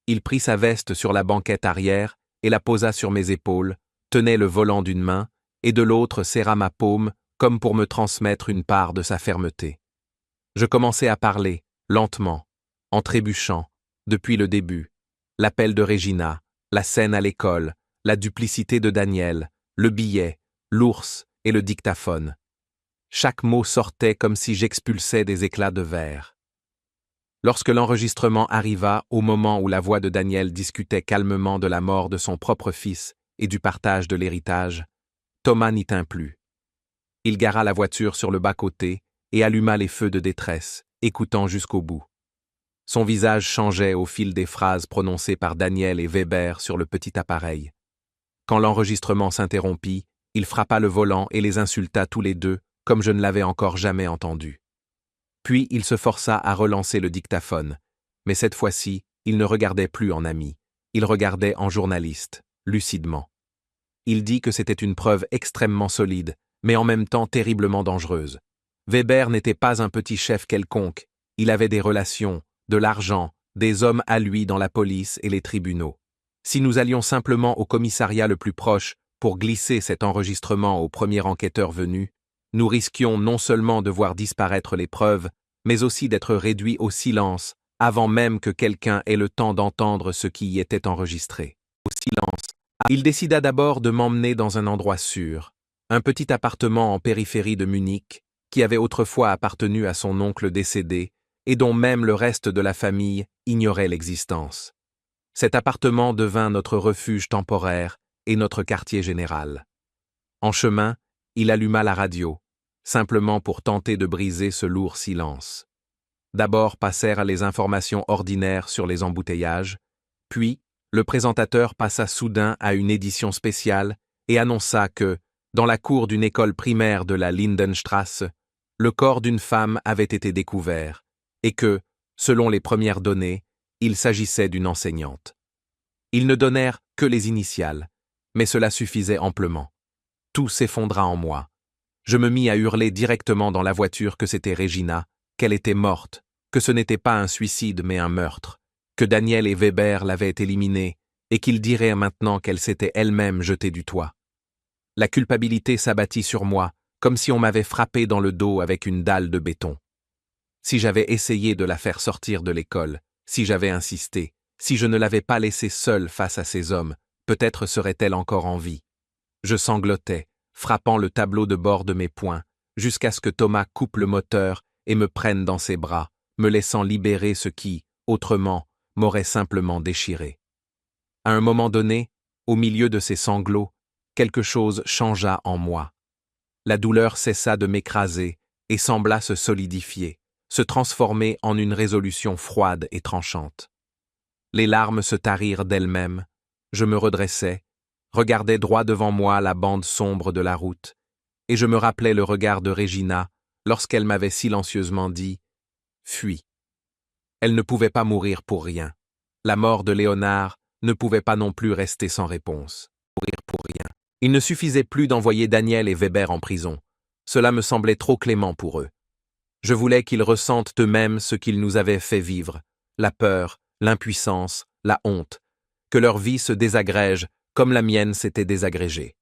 Il prit sa veste sur la banquette arrière et la posa sur mes épaules, tenait le volant d'une main, et de l'autre serra ma paume comme pour me transmettre une part de sa fermeté. Je commençai à parler, lentement, en trébuchant, depuis le début. L'appel de Regina, la scène à l'école, la duplicité de Daniel, le billet, l'ours et le dictaphone. Chaque mot sortait comme si j'expulsais des éclats de verre. Lorsque l'enregistrement arriva au moment où la voix de Daniel discutait calmement de la mort de son propre fils et du partage de l'héritage, Thomas n'y tint plus. Il gara la voiture sur le bas-côté et alluma les feux de détresse, écoutant jusqu'au bout. Son visage changeait au fil des phrases prononcées par Daniel et Weber sur le petit appareil. Quand l'enregistrement s'interrompit, il frappa le volant et les insulta tous les deux, comme je ne l'avais encore jamais entendu. Puis il se força à relancer le dictaphone, mais cette fois-ci, il ne regardait plus en ami, il regardait en journaliste, lucidement. Il dit que c'était une preuve extrêmement solide, mais en même temps terriblement dangereuse. Weber n'était pas un petit chef quelconque, il avait des relations, de l'argent, des hommes à lui dans la police et les tribunaux. Si nous allions simplement au commissariat le plus proche pour glisser cet enregistrement au premier enquêteur venu, nous risquions non seulement de voir disparaître les preuves, mais aussi d'être réduit au silence avant même que quelqu'un ait le temps d'entendre ce qui y était enregistré. Au silence. Il décida d'abord de m'emmener dans un endroit sûr, un petit appartement en périphérie de Munich, qui avait autrefois appartenu à son oncle décédé et dont même le reste de la famille ignorait l'existence. Cet appartement devint notre refuge temporaire et notre quartier général. En chemin, il alluma la radio, simplement pour tenter de briser ce lourd silence. D'abord passèrent les informations ordinaires sur les embouteillages, puis le présentateur passa soudain à une édition spéciale et annonça que, dans la cour d'une école primaire de la Lindenstrasse, le corps d'une femme avait été découvert et que, selon les premières données, il s'agissait d'une enseignante. Ils ne donnèrent que les initiales, mais cela suffisait amplement. Tout s'effondra en moi. Je me mis à hurler directement dans la voiture que c'était Regina, qu'elle était morte, que ce n'était pas un suicide mais un meurtre, que Daniel et Weber l'avaient éliminée et qu'ils diraient maintenant qu'elle s'était elle-même jetée du toit. La culpabilité s'abattit sur moi, comme si on m'avait frappé dans le dos avec une dalle de béton. Si j'avais essayé de la faire sortir de l'école, si j'avais insisté, si je ne l'avais pas laissée seule face à ces hommes, peut-être serait-elle encore en vie. Je sanglotais, frappant le tableau de bord de mes poings, jusqu'à ce que Thomas coupe le moteur et me prenne dans ses bras, me laissant libérer ce qui, autrement, m'aurait simplement déchiré. À un moment donné, au milieu de ces sanglots, quelque chose changea en moi. La douleur cessa de m'écraser et sembla se solidifier, se transformer en une résolution froide et tranchante. Les larmes se tarirent d'elles-mêmes, je me redressai, regardais droit devant moi la bande sombre de la route, et je me rappelais le regard de Regina lorsqu'elle m'avait silencieusement dit « Fuis ». Elle ne pouvait pas mourir pour rien. La mort de Léonard ne pouvait pas non plus rester sans réponse. Mourir pour rien. Il ne suffisait plus d'envoyer Daniel et Weber en prison. Cela me semblait trop clément pour eux. Je voulais qu'ils ressentent eux-mêmes ce qu'ils nous avaient fait vivre, la peur, l'impuissance, la honte, que leur vie se désagrège comme la mienne s'était désagrégée.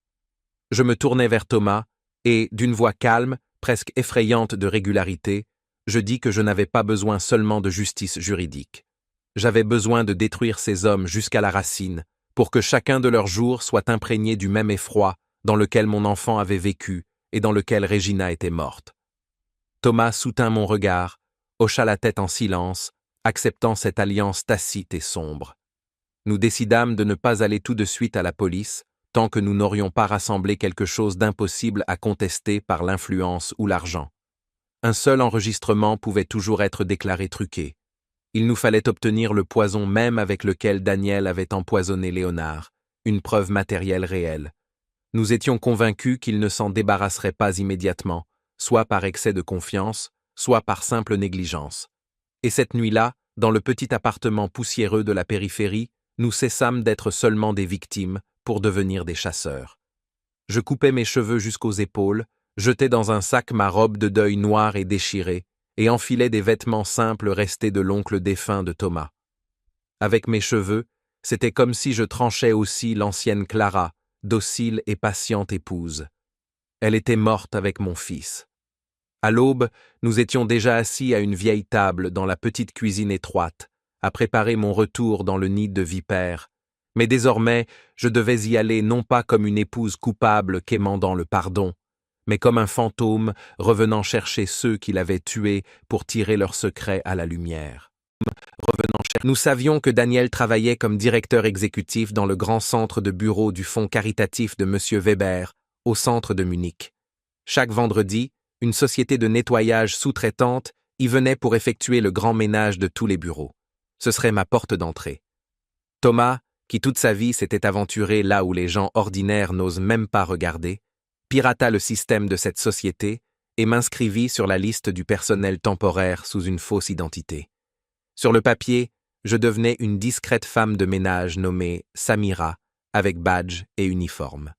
Je me tournai vers Thomas et, d'une voix calme, presque effrayante de régularité, je dis que je n'avais pas besoin seulement de justice juridique. J'avais besoin de détruire ces hommes jusqu'à la racine, pour que chacun de leurs jours soit imprégné du même effroi dans lequel mon enfant avait vécu et dans lequel Regina était morte. Thomas soutint mon regard, hocha la tête en silence, acceptant cette alliance tacite et sombre. Nous décidâmes de ne pas aller tout de suite à la police, tant que nous n'aurions pas rassemblé quelque chose d'impossible à contester par l'influence ou l'argent. Un seul enregistrement pouvait toujours être déclaré truqué. Il nous fallait obtenir le poison même avec lequel Daniel avait empoisonné Léonard, une preuve matérielle réelle. Nous étions convaincus qu'il ne s'en débarrasserait pas immédiatement, soit par excès de confiance, soit par simple négligence. Et cette nuit-là, dans le petit appartement poussiéreux de la périphérie, nous cessâmes d'être seulement des victimes pour devenir des chasseurs. Je coupais mes cheveux jusqu'aux épaules, jetais dans un sac ma robe de deuil noire et déchirée, et enfilais des vêtements simples restés de l'oncle défunt de Thomas. Avec mes cheveux, c'était comme si je tranchais aussi l'ancienne Clara, docile et patiente épouse. Elle était morte avec mon fils. À l'aube, nous étions déjà assis à une vieille table dans la petite cuisine étroite, à préparer mon retour dans le nid de vipères, mais désormais, je devais y aller non pas comme une épouse coupable quémandant le pardon, mais comme un fantôme revenant chercher ceux qui l'avaient tué pour tirer leurs secrets à la lumière. Nous savions que Daniel travaillait comme directeur exécutif dans le grand centre de bureau du fonds caritatif de M. Weber, au centre de Munich. Chaque vendredi, une société de nettoyage sous-traitante y venait pour effectuer le grand ménage de tous les bureaux. Ce serait ma porte d'entrée. Thomas, qui toute sa vie s'était aventuré là où les gens ordinaires n'osent même pas regarder, pirata le système de cette société et m'inscrivit sur la liste du personnel temporaire sous une fausse identité. Sur le papier, je devenais une discrète femme de ménage nommée Samira, avec badge et uniforme.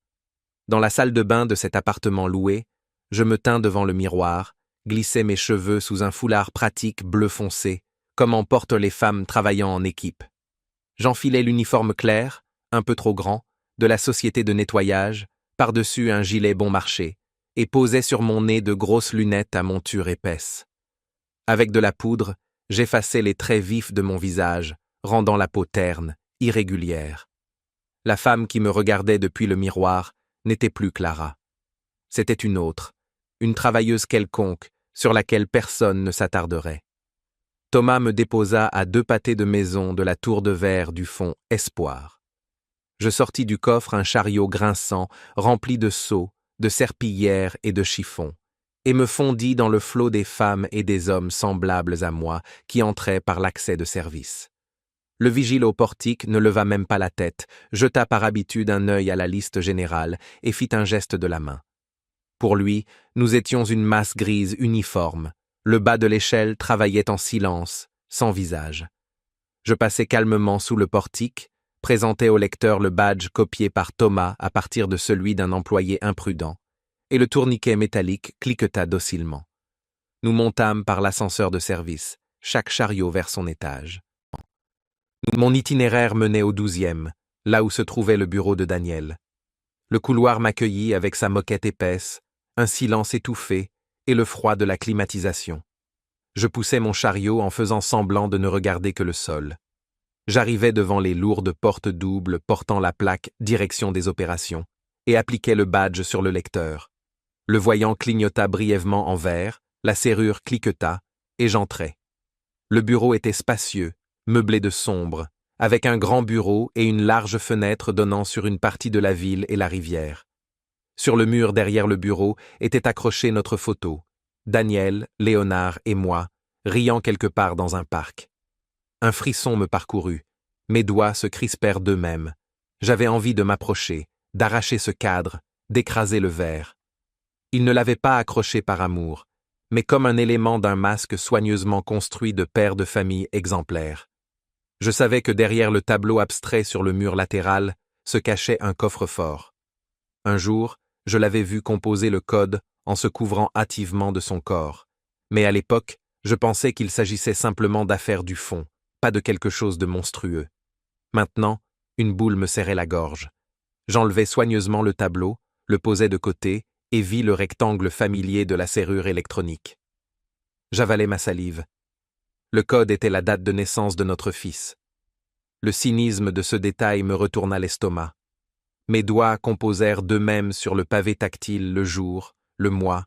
Dans la salle de bain de cet appartement loué, je me tins devant le miroir, glissai mes cheveux sous un foulard pratique bleu foncé, comme en portent les femmes travaillant en équipe. J'enfilai l'uniforme clair, un peu trop grand, de la société de nettoyage, par-dessus un gilet bon marché, et posais sur mon nez de grosses lunettes à monture épaisse. Avec de la poudre, j'effaçais les traits vifs de mon visage, rendant la peau terne, irrégulière. La femme qui me regardait depuis le miroir n'était plus Clara. C'était une autre, une travailleuse quelconque, sur laquelle personne ne s'attarderait. Thomas me déposa à 2 pâtés de maison de la tour de verre du fond Espoir. Je sortis du coffre un chariot grinçant, rempli de seaux, de serpillières et de chiffons, et me fondis dans le flot des femmes et des hommes semblables à moi qui entraient par l'accès de service. Le vigile au portique ne leva même pas la tête, jeta par habitude un œil à la liste générale et fit un geste de la main. Pour lui, nous étions une masse grise uniforme. Le bas de l'échelle travaillait en silence, sans visage. Je passai calmement sous le portique, présentai au lecteur le badge copié par Thomas à partir de celui d'un employé imprudent, et le tourniquet métallique cliqueta docilement. Nous montâmes par l'ascenseur de service, chaque chariot vers son étage. Mon itinéraire menait au 12e, là où se trouvait le bureau de Daniel. Le couloir m'accueillit avec sa moquette épaisse, un silence étouffé et le froid de la climatisation. Je poussais mon chariot en faisant semblant de ne regarder que le sol. J'arrivais devant les lourdes portes doubles portant la plaque « Direction des opérations » et appliquais le badge sur le lecteur. Le voyant clignota brièvement en vert, la serrure cliqueta, et j'entrai. Le bureau était spacieux, meublé de sombre, avec un grand bureau et une large fenêtre donnant sur une partie de la ville et la rivière. Sur le mur derrière le bureau était accrochée notre photo, Daniel, Léonard et moi, riant quelque part dans un parc. Un frisson me parcourut, mes doigts se crispèrent d'eux-mêmes. J'avais envie de m'approcher, d'arracher ce cadre, d'écraser le verre. Il ne l'avait pas accroché par amour, mais comme un élément d'un masque soigneusement construit de pères de famille exemplaires. Je savais que derrière le tableau abstrait sur le mur latéral se cachait un coffre-fort. Un jour, je l'avais vu composer le code en se couvrant hâtivement de son corps. Mais à l'époque, je pensais qu'il s'agissait simplement d'affaires du fond, pas de quelque chose de monstrueux. Maintenant, une boule me serrait la gorge. J'enlevai soigneusement le tableau, le posai de côté et vis le rectangle familier de la serrure électronique. J'avalai ma salive. Le code était la date de naissance de notre fils. Le cynisme de ce détail me retourna l'estomac. Mes doigts composèrent d'eux-mêmes sur le pavé tactile le jour, le mois,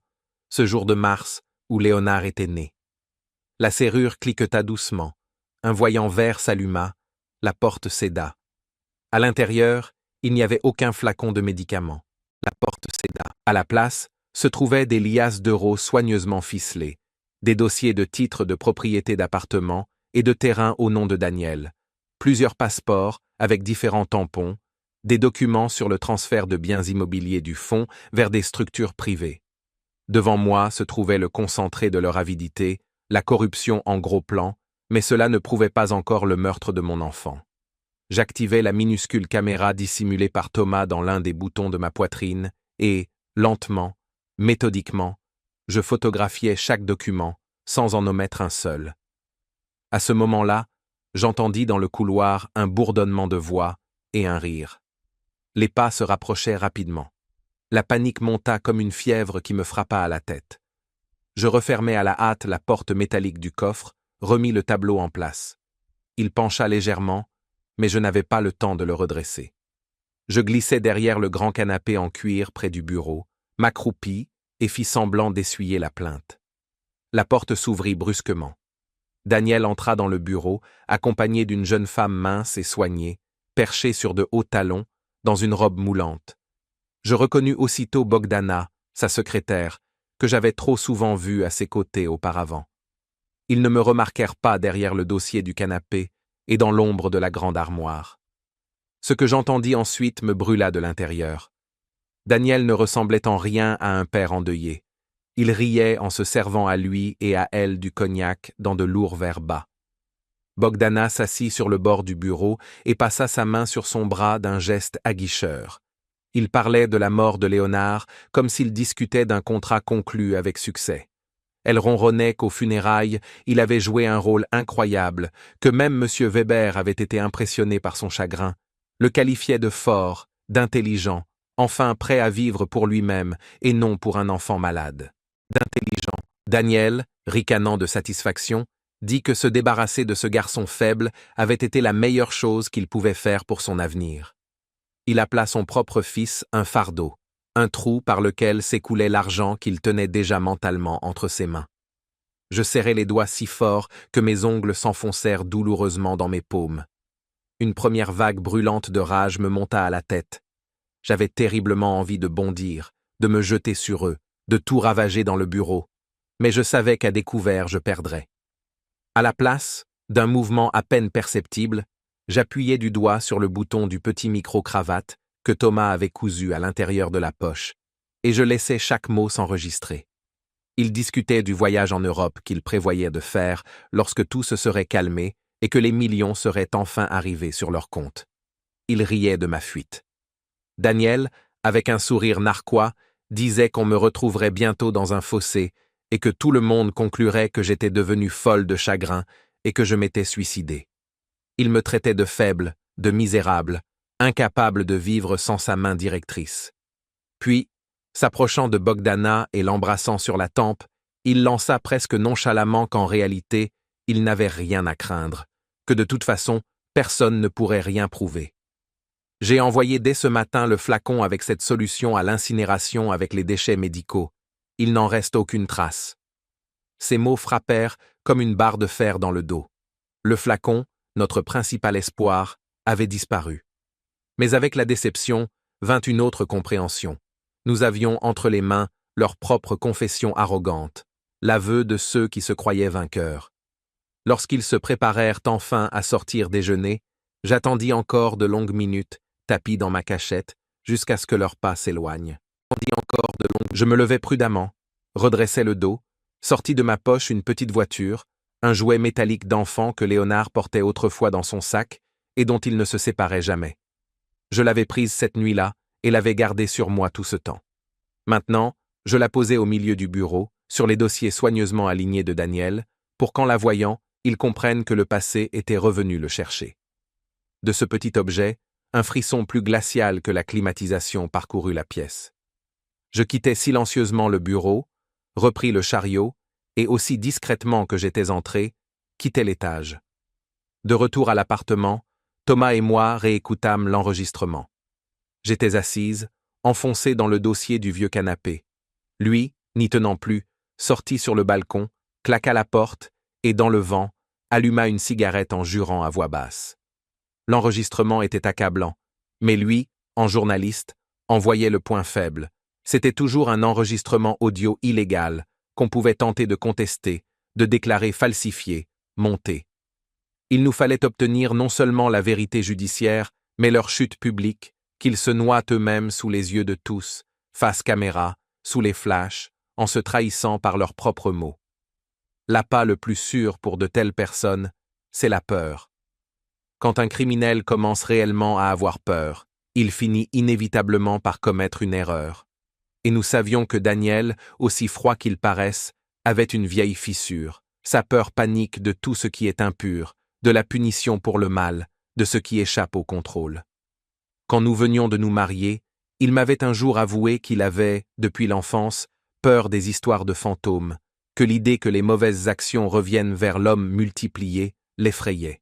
ce jour de mars où Léonard était né. La serrure cliqueta doucement, un voyant vert s'alluma, la porte céda. À l'intérieur, il n'y avait aucun flacon de médicaments. La porte céda. À la place, se trouvaient des liasses d'euros soigneusement ficelés, des dossiers de titres de propriété d'appartements et de terrain au nom de Daniel, plusieurs passeports avec différents tampons, des documents sur le transfert de biens immobiliers du fonds vers des structures privées. Devant moi se trouvait le concentré de leur avidité, la corruption en gros plan, mais cela ne prouvait pas encore le meurtre de mon enfant. J'activai la minuscule caméra dissimulée par Thomas dans l'un des boutons de ma poitrine et, lentement, méthodiquement, je photographiais chaque document, sans en omettre un seul. À ce moment-là, j'entendis dans le couloir un bourdonnement de voix et un rire. Les pas se rapprochaient rapidement. La panique monta comme une fièvre qui me frappa à la tête. Je refermai à la hâte la porte métallique du coffre, remis le tableau en place. Il pencha légèrement, mais je n'avais pas le temps de le redresser. Je glissai derrière le grand canapé en cuir près du bureau, m'accroupis et fis semblant d'essuyer la plainte. La porte s'ouvrit brusquement. Daniel entra dans le bureau, accompagné d'une jeune femme mince et soignée, perchée sur de hauts talons, dans une robe moulante. Je reconnus aussitôt Bogdana, sa secrétaire, que j'avais trop souvent vue à ses côtés auparavant. Ils ne me remarquèrent pas derrière le dossier du canapé et dans l'ombre de la grande armoire. Ce que j'entendis ensuite me brûla de l'intérieur. Daniel ne ressemblait en rien à un père endeuillé. Il riait en se servant à lui et à elle du cognac dans de lourds verres bas. Bogdana s'assit sur le bord du bureau et passa sa main sur son bras d'un geste aguicheur. Il parlait de la mort de Léonard comme s'il discutait d'un contrat conclu avec succès. Elle ronronnait qu'aux funérailles, il avait joué un rôle incroyable, que même M. Weber avait été impressionné par son chagrin, le qualifiait de fort, d'intelligent, enfin prêt à vivre pour lui-même et non pour un enfant malade. D'intelligent, Daniel, ricanant de satisfaction, dit que se débarrasser de ce garçon faible avait été la meilleure chose qu'il pouvait faire pour son avenir. Il appela son propre fils un fardeau, un trou par lequel s'écoulait l'argent qu'il tenait déjà mentalement entre ses mains. Je serrai les doigts si fort que mes ongles s'enfoncèrent douloureusement dans mes paumes. Une première vague brûlante de rage me monta à la tête. J'avais terriblement envie de bondir, de me jeter sur eux, de tout ravager dans le bureau, mais je savais qu'à découvert je perdrais. À la place, d'un mouvement à peine perceptible, j'appuyai du doigt sur le bouton du petit micro-cravate que Thomas avait cousu à l'intérieur de la poche, et je laissai chaque mot s'enregistrer. Il discutait du voyage en Europe qu'il prévoyait de faire lorsque tout se serait calmé et que les millions seraient enfin arrivés sur leur compte. Il riait de ma fuite. Daniel, avec un sourire narquois, disait qu'on me retrouverait bientôt dans un fossé et que tout le monde conclurait que j'étais devenue folle de chagrin et que je m'étais suicidée. Il me traitait de faible, de misérable, incapable de vivre sans sa main directrice. Puis, s'approchant de Bogdana et l'embrassant sur la tempe, il lança presque nonchalamment qu'en réalité, il n'avait rien à craindre, que de toute façon, personne ne pourrait rien prouver. J'ai envoyé dès ce matin le flacon avec cette solution à l'incinération avec les déchets médicaux. Il n'en reste aucune trace. Ces mots frappèrent comme une barre de fer dans le dos. Le flacon, notre principal espoir, avait disparu. Mais avec la déception, vint une autre compréhension. Nous avions entre les mains leur propre confession arrogante, l'aveu de ceux qui se croyaient vainqueurs. Lorsqu'ils se préparèrent enfin à sortir déjeuner, j'attendis encore de longues minutes, tapi dans ma cachette, jusqu'à ce que leurs pas s'éloignent. Je me levai prudemment, redressai le dos, sortis de ma poche une petite voiture, un jouet métallique d'enfant que Léonard portait autrefois dans son sac et dont il ne se séparait jamais. Je l'avais prise cette nuit-là et l'avais gardée sur moi tout ce temps. Maintenant, je la posais au milieu du bureau, sur les dossiers soigneusement alignés de Daniel, pour qu'en la voyant, il comprenne que le passé était revenu le chercher. De ce petit objet, un frisson plus glacial que la climatisation parcourut la pièce. Je quittai silencieusement le bureau, repris le chariot, et aussi discrètement que j'étais entré, quittai l'étage. De retour à l'appartement, Thomas et moi réécoutâmes l'enregistrement. J'étais assise, enfoncée dans le dossier du vieux canapé. Lui, n'y tenant plus, sortit sur le balcon, claqua la porte, et dans le vent, alluma une cigarette en jurant à voix basse. L'enregistrement était accablant, mais lui, en journaliste, en voyait le point faible. C'était toujours un enregistrement audio illégal, qu'on pouvait tenter de contester, de déclarer falsifié, monté. Il nous fallait obtenir non seulement la vérité judiciaire, mais leur chute publique, qu'ils se noient eux-mêmes sous les yeux de tous, face caméra, sous les flashs, en se trahissant par leurs propres mots. L'appât le plus sûr pour de telles personnes, c'est la peur. Quand un criminel commence réellement à avoir peur, il finit inévitablement par commettre une erreur. Et nous savions que Daniel, aussi froid qu'il paraisse, avait une vieille fissure, sa peur panique de tout ce qui est impur, de la punition pour le mal, de ce qui échappe au contrôle. Quand nous venions de nous marier, il m'avait un jour avoué qu'il avait, depuis l'enfance, peur des histoires de fantômes, que l'idée que les mauvaises actions reviennent vers l'homme multiplié l'effrayait.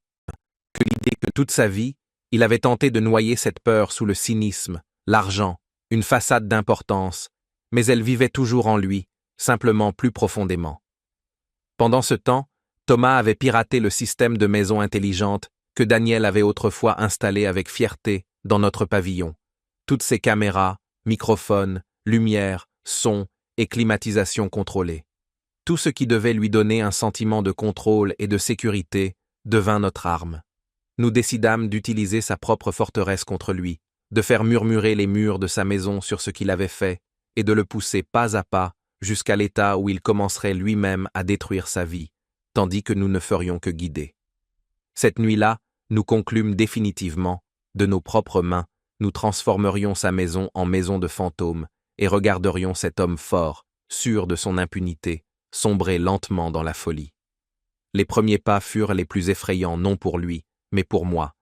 Que l'idée que toute sa vie, il avait tenté de noyer cette peur sous le cynisme, l'argent, une façade d'importance, mais elle vivait toujours en lui, simplement plus profondément. Pendant ce temps, Thomas avait piraté le système de maison intelligente que Daniel avait autrefois installé avec fierté dans notre pavillon. Toutes ces caméras, microphones, lumière, son et climatisation contrôlée. Tout ce qui devait lui donner un sentiment de contrôle et de sécurité devint notre arme. Nous décidâmes d'utiliser sa propre forteresse contre lui, de faire murmurer les murs de sa maison sur ce qu'il avait fait et de le pousser pas à pas jusqu'à l'état où il commencerait lui-même à détruire sa vie, tandis que nous ne ferions que guider. Cette nuit-là, nous conclûmes définitivement, de nos propres mains, nous transformerions sa maison en maison de fantômes et regarderions cet homme fort, sûr de son impunité, sombrer lentement dans la folie. Les premiers pas furent les plus effrayants non pour lui, mais pour moi,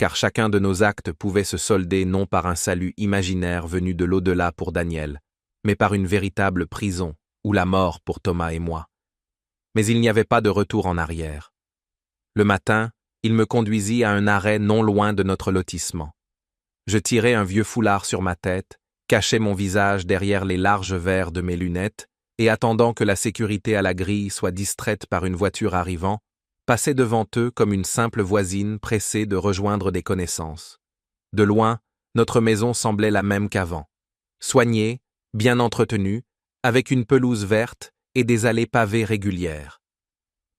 car chacun de nos actes pouvait se solder non par un salut imaginaire venu de l'au-delà pour Daniel, mais par une véritable prison ou la mort pour Thomas et moi. Mais il n'y avait pas de retour en arrière. Le matin, il me conduisit à un arrêt non loin de notre lotissement. Je tirai un vieux foulard sur ma tête, cachai mon visage derrière les larges verres de mes lunettes, et attendant que la sécurité à la grille soit distraite par une voiture arrivant, passai devant eux comme une simple voisine pressée de rejoindre des connaissances. De loin, notre maison semblait la même qu'avant. Soignée, bien entretenue, avec une pelouse verte et des allées pavées régulières.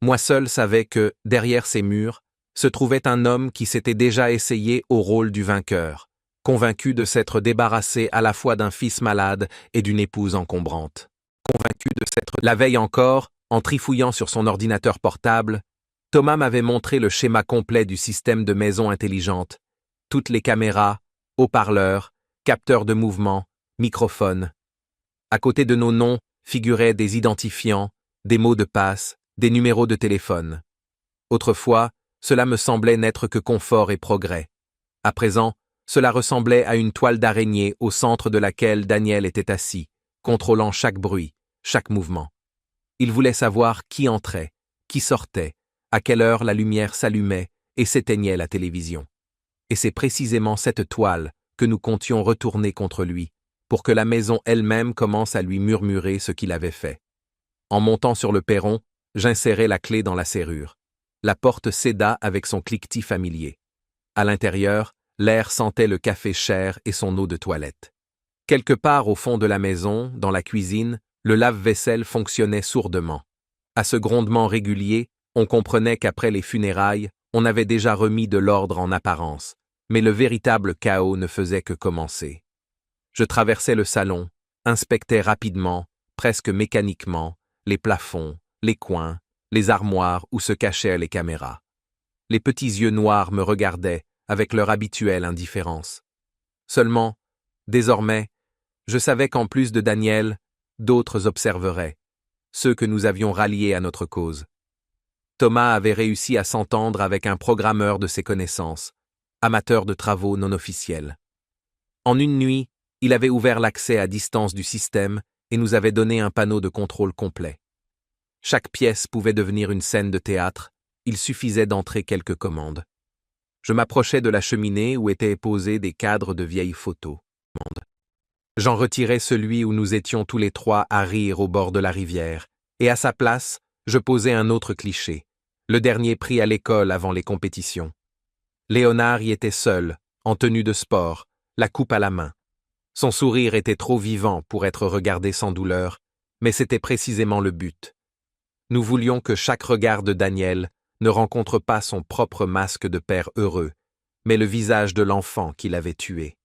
Moi seul savais que, derrière ces murs, se trouvait un homme qui s'était déjà essayé au rôle du vainqueur, convaincu de s'être débarrassé à la fois d'un fils malade et d'une épouse encombrante. La veille encore, en trifouillant sur son ordinateur portable, Thomas m'avait montré le schéma complet du système de maison intelligente, toutes les caméras, haut-parleurs, capteurs de mouvement, microphones. À côté de nos noms figuraient des identifiants, des mots de passe, des numéros de téléphone. Autrefois, cela me semblait n'être que confort et progrès. À présent, cela ressemblait à une toile d'araignée au centre de laquelle Daniel était assis, contrôlant chaque bruit, chaque mouvement. Il voulait savoir qui entrait, qui sortait, à quelle heure la lumière s'allumait et s'éteignait la télévision. Et c'est précisément cette toile que nous comptions retourner contre lui, pour que la maison elle-même commence à lui murmurer ce qu'il avait fait. En montant sur le perron, j'insérai la clé dans la serrure. La porte céda avec son cliquetis familier. À l'intérieur, l'air sentait le café cher et son eau de toilette. Quelque part au fond de la maison, dans la cuisine, le lave-vaisselle fonctionnait sourdement. À ce grondement régulier, on comprenait qu'après les funérailles, on avait déjà remis de l'ordre en apparence, mais le véritable chaos ne faisait que commencer. Je traversais le salon, inspectais rapidement, presque mécaniquement, les plafonds, les coins, les armoires où se cachaient les caméras. Les petits yeux noirs me regardaient avec leur habituelle indifférence. Seulement, désormais, je savais qu'en plus de Daniel, d'autres observeraient, ceux que nous avions ralliés à notre cause. Thomas avait réussi à s'entendre avec un programmeur de ses connaissances, amateur de travaux non officiels. En une nuit, il avait ouvert l'accès à distance du système et nous avait donné un panneau de contrôle complet. Chaque pièce pouvait devenir une scène de théâtre, il suffisait d'entrer quelques commandes. Je m'approchais de la cheminée où étaient posés des cadres de vieilles photos. J'en retirai celui où nous étions tous les trois à rire au bord de la rivière, et à sa place, je posai un autre cliché, le dernier pris à l'école avant les compétitions. Léonard y était seul, en tenue de sport, la coupe à la main. Son sourire était trop vivant pour être regardé sans douleur, mais c'était précisément le but. Nous voulions que chaque regard de Daniel ne rencontre pas son propre masque de père heureux, mais le visage de l'enfant qu'il avait tué.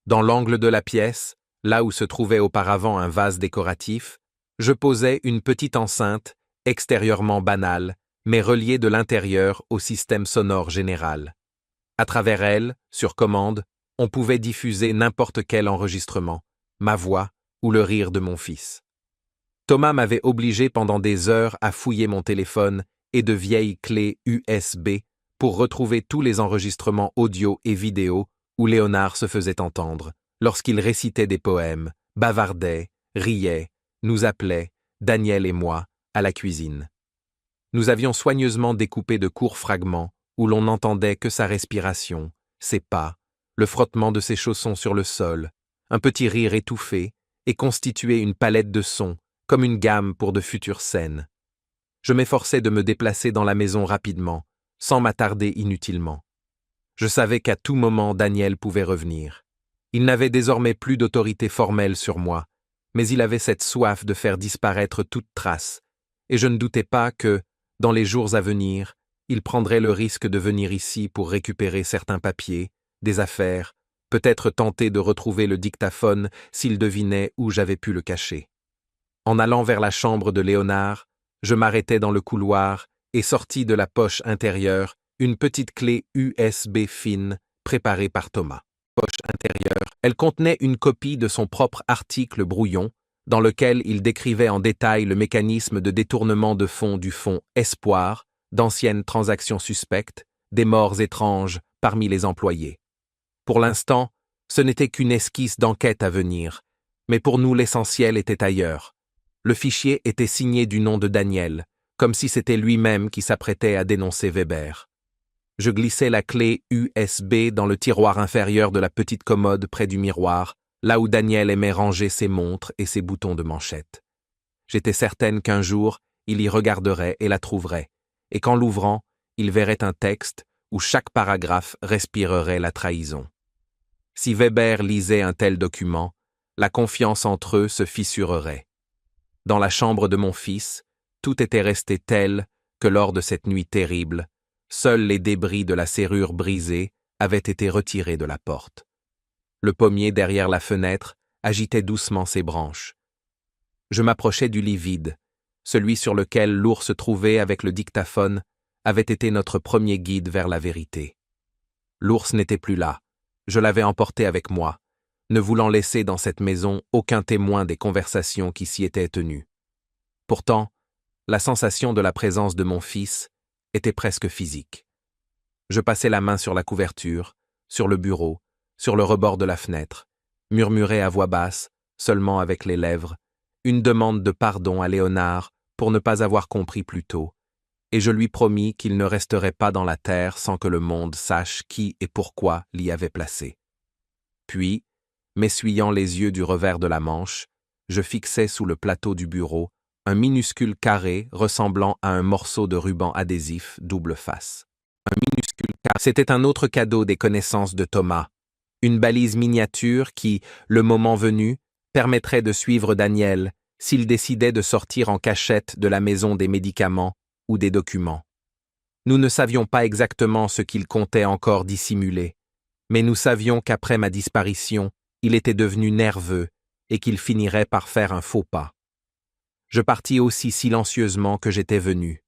Dans l'angle de la pièce, là où se trouvait auparavant un vase décoratif, je posai une petite enceinte, extérieurement banale, mais reliée de l'intérieur au système sonore général. À travers elle, sur commande, on pouvait diffuser n'importe quel enregistrement, ma voix ou le rire de mon fils. Thomas m'avait obligé pendant des heures à fouiller mon téléphone et de vieilles clés USB pour retrouver tous les enregistrements audio et vidéo où Léonard se faisait entendre, lorsqu'il récitait des poèmes, bavardait, riait, nous appelait, Daniel et moi, à la cuisine. Nous avions soigneusement découpé de courts fragments où l'on n'entendait que sa respiration, ses pas, le frottement de ses chaussons sur le sol, un petit rire étouffé, et constitué une palette de sons, comme une gamme pour de futures scènes. Je m'efforçais de me déplacer dans la maison rapidement, sans m'attarder inutilement. Je savais qu'à tout moment Daniel pouvait revenir. Il n'avait désormais plus d'autorité formelle sur moi, mais il avait cette soif de faire disparaître toute trace, et je ne doutais pas que, dans les jours à venir, il prendrait le risque de venir ici pour récupérer certains papiers, des affaires, peut-être tenter de retrouver le dictaphone s'il devinait où j'avais pu le cacher. En allant vers la chambre de Léonard, je m'arrêtai dans le couloir et sortis de la poche intérieure une petite clé USB fine préparée par Thomas. Poche intérieure. Elle contenait une copie de son propre article brouillon, dans lequel il décrivait en détail le mécanisme de détournement de fonds du fonds Espoir, d'anciennes transactions suspectes, des morts étranges parmi les employés. Pour l'instant, ce n'était qu'une esquisse d'enquête à venir, mais pour nous l'essentiel était ailleurs. Le fichier était signé du nom de Daniel, comme si c'était lui-même qui s'apprêtait à dénoncer Weber. Je glissai la clé USB dans le tiroir inférieur de la petite commode près du miroir, là où Daniel aimait ranger ses montres et ses boutons de manchette. J'étais certaine qu'un jour, il y regarderait et la trouverait, et qu'en l'ouvrant, il verrait un texte où chaque paragraphe respirerait la trahison. Si Weber lisait un tel document, la confiance entre eux se fissurerait. Dans la chambre de mon fils, tout était resté tel que lors de cette nuit terrible, seuls les débris de la serrure brisée avaient été retirés de la porte. Le pommier derrière la fenêtre agitait doucement ses branches. Je m'approchai du lit vide. Celui sur lequel l'ours se trouvait avec le dictaphone avait été notre premier guide vers la vérité. L'ours n'était plus là. Je l'avais emporté avec moi, ne voulant laisser dans cette maison aucun témoin des conversations qui s'y étaient tenues. Pourtant, la sensation de la présence de mon fils était presque physique. Je passai la main sur la couverture, sur le bureau, sur le rebord de la fenêtre, murmurai à voix basse, seulement avec les lèvres, une demande de pardon à Léonard pour ne pas avoir compris plus tôt, et je lui promis qu'il ne resterait pas dans la terre sans que le monde sache qui et pourquoi l'y avait placé. Puis, m'essuyant les yeux du revers de la manche, je fixai sous le plateau du bureau un minuscule carré ressemblant à un morceau de ruban adhésif double face. Un minuscule carré. C'était un autre cadeau des connaissances de Thomas, une balise miniature qui, le moment venu, permettrait de suivre Daniel s'il décidait de sortir en cachette de la maison des médicaments ou des documents. Nous ne savions pas exactement ce qu'il comptait encore dissimuler, mais nous savions qu'après ma disparition, il était devenu nerveux et qu'il finirait par faire un faux pas. Je partis aussi silencieusement que j'étais venu.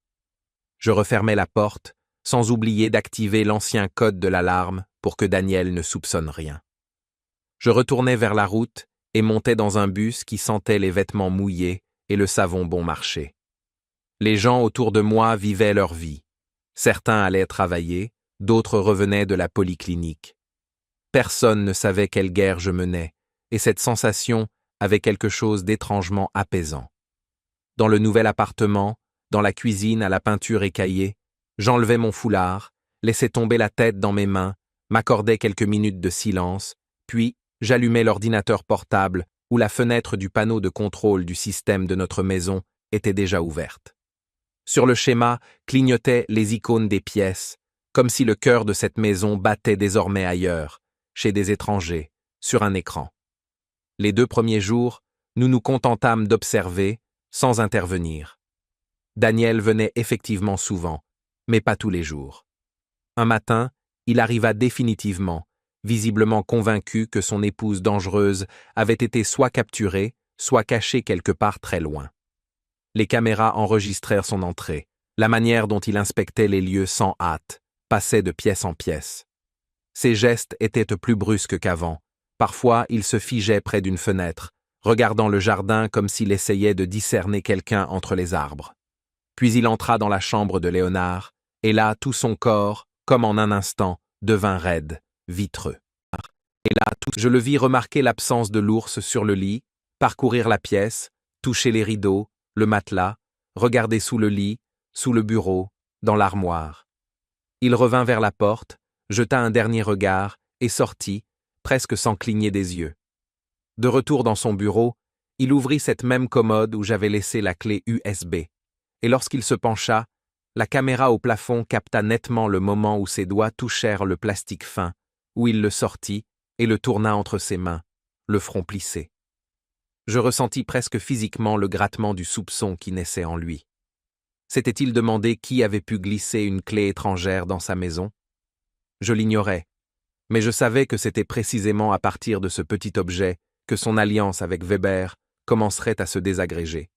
Je refermai la porte, sans oublier d'activer l'ancien code de l'alarme pour que Daniel ne soupçonne rien. Je retournai vers la route et montai dans un bus qui sentait les vêtements mouillés et le savon bon marché. Les gens autour de moi vivaient leur vie. Certains allaient travailler, d'autres revenaient de la polyclinique. Personne ne savait quelle guerre je menais, et cette sensation avait quelque chose d'étrangement apaisant. Dans le nouvel appartement, dans la cuisine à la peinture écaillée, j'enlevais mon foulard, laissais tomber la tête dans mes mains, m'accordais quelques minutes de silence, puis j'allumais l'ordinateur portable où la fenêtre du panneau de contrôle du système de notre maison était déjà ouverte. Sur le schéma clignotaient les icônes des pièces, comme si le cœur de cette maison battait désormais ailleurs, chez des étrangers, sur un écran. Les 2 premiers jours, nous nous contentâmes d'observer, sans intervenir. Daniel venait effectivement souvent, mais pas tous les jours. Un matin, il arriva définitivement, visiblement convaincu que son épouse dangereuse avait été soit capturée, soit cachée quelque part très loin. Les caméras enregistrèrent son entrée, la manière dont il inspectait les lieux sans hâte, passait de pièce en pièce. Ses gestes étaient plus brusques qu'avant. Parfois, il se figeait près d'une fenêtre, regardant le jardin comme s'il essayait de discerner quelqu'un entre les arbres. Puis il entra dans la chambre de Léonard, et là, tout son corps, comme en un instant, devint raide, vitreux. Et là, je le vis remarquer l'absence de l'ours sur le lit, parcourir la pièce, toucher les rideaux, le matelas, regarder sous le lit, sous le bureau, dans l'armoire. Il revint vers la porte, jeta un dernier regard et sortit, presque sans cligner des yeux. De retour dans son bureau, il ouvrit cette même commode où j'avais laissé la clé USB, et lorsqu'il se pencha, la caméra au plafond capta nettement le moment où ses doigts touchèrent le plastique fin, où il le sortit et le tourna entre ses mains, le front plissé. Je ressentis presque physiquement le grattement du soupçon qui naissait en lui. S'était-il demandé qui avait pu glisser une clé étrangère dans sa maison? Je l'ignorais, mais je savais que c'était précisément à partir de ce petit objet que son alliance avec Weber commencerait à se désagréger.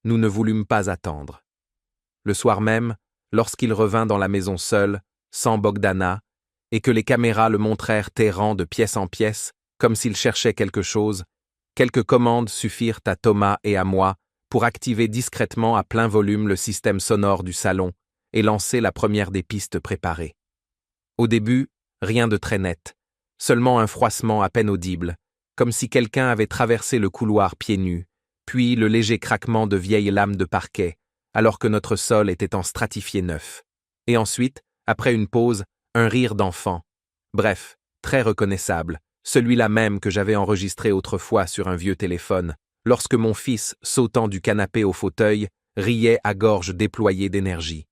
Nous ne voulûmes pas attendre. Le soir même, lorsqu'il revint dans la maison seul, sans Bogdana, et que les caméras le montrèrent errant de pièce en pièce, comme s'il cherchait quelque chose, quelques commandes suffirent à Thomas et à moi pour activer discrètement à plein volume le système sonore du salon et lancer la première des pistes préparées. Au début, rien de très net, seulement un froissement à peine audible, comme si quelqu'un avait traversé le couloir pieds nus, puis le léger craquement de vieilles lames de parquet, alors que notre sol était en stratifié neuf. Et ensuite, après une pause, un rire d'enfant. Bref, très reconnaissable, celui-là même que j'avais enregistré autrefois sur un vieux téléphone, lorsque mon fils, sautant du canapé au fauteuil, riait à gorge déployée d'énergie.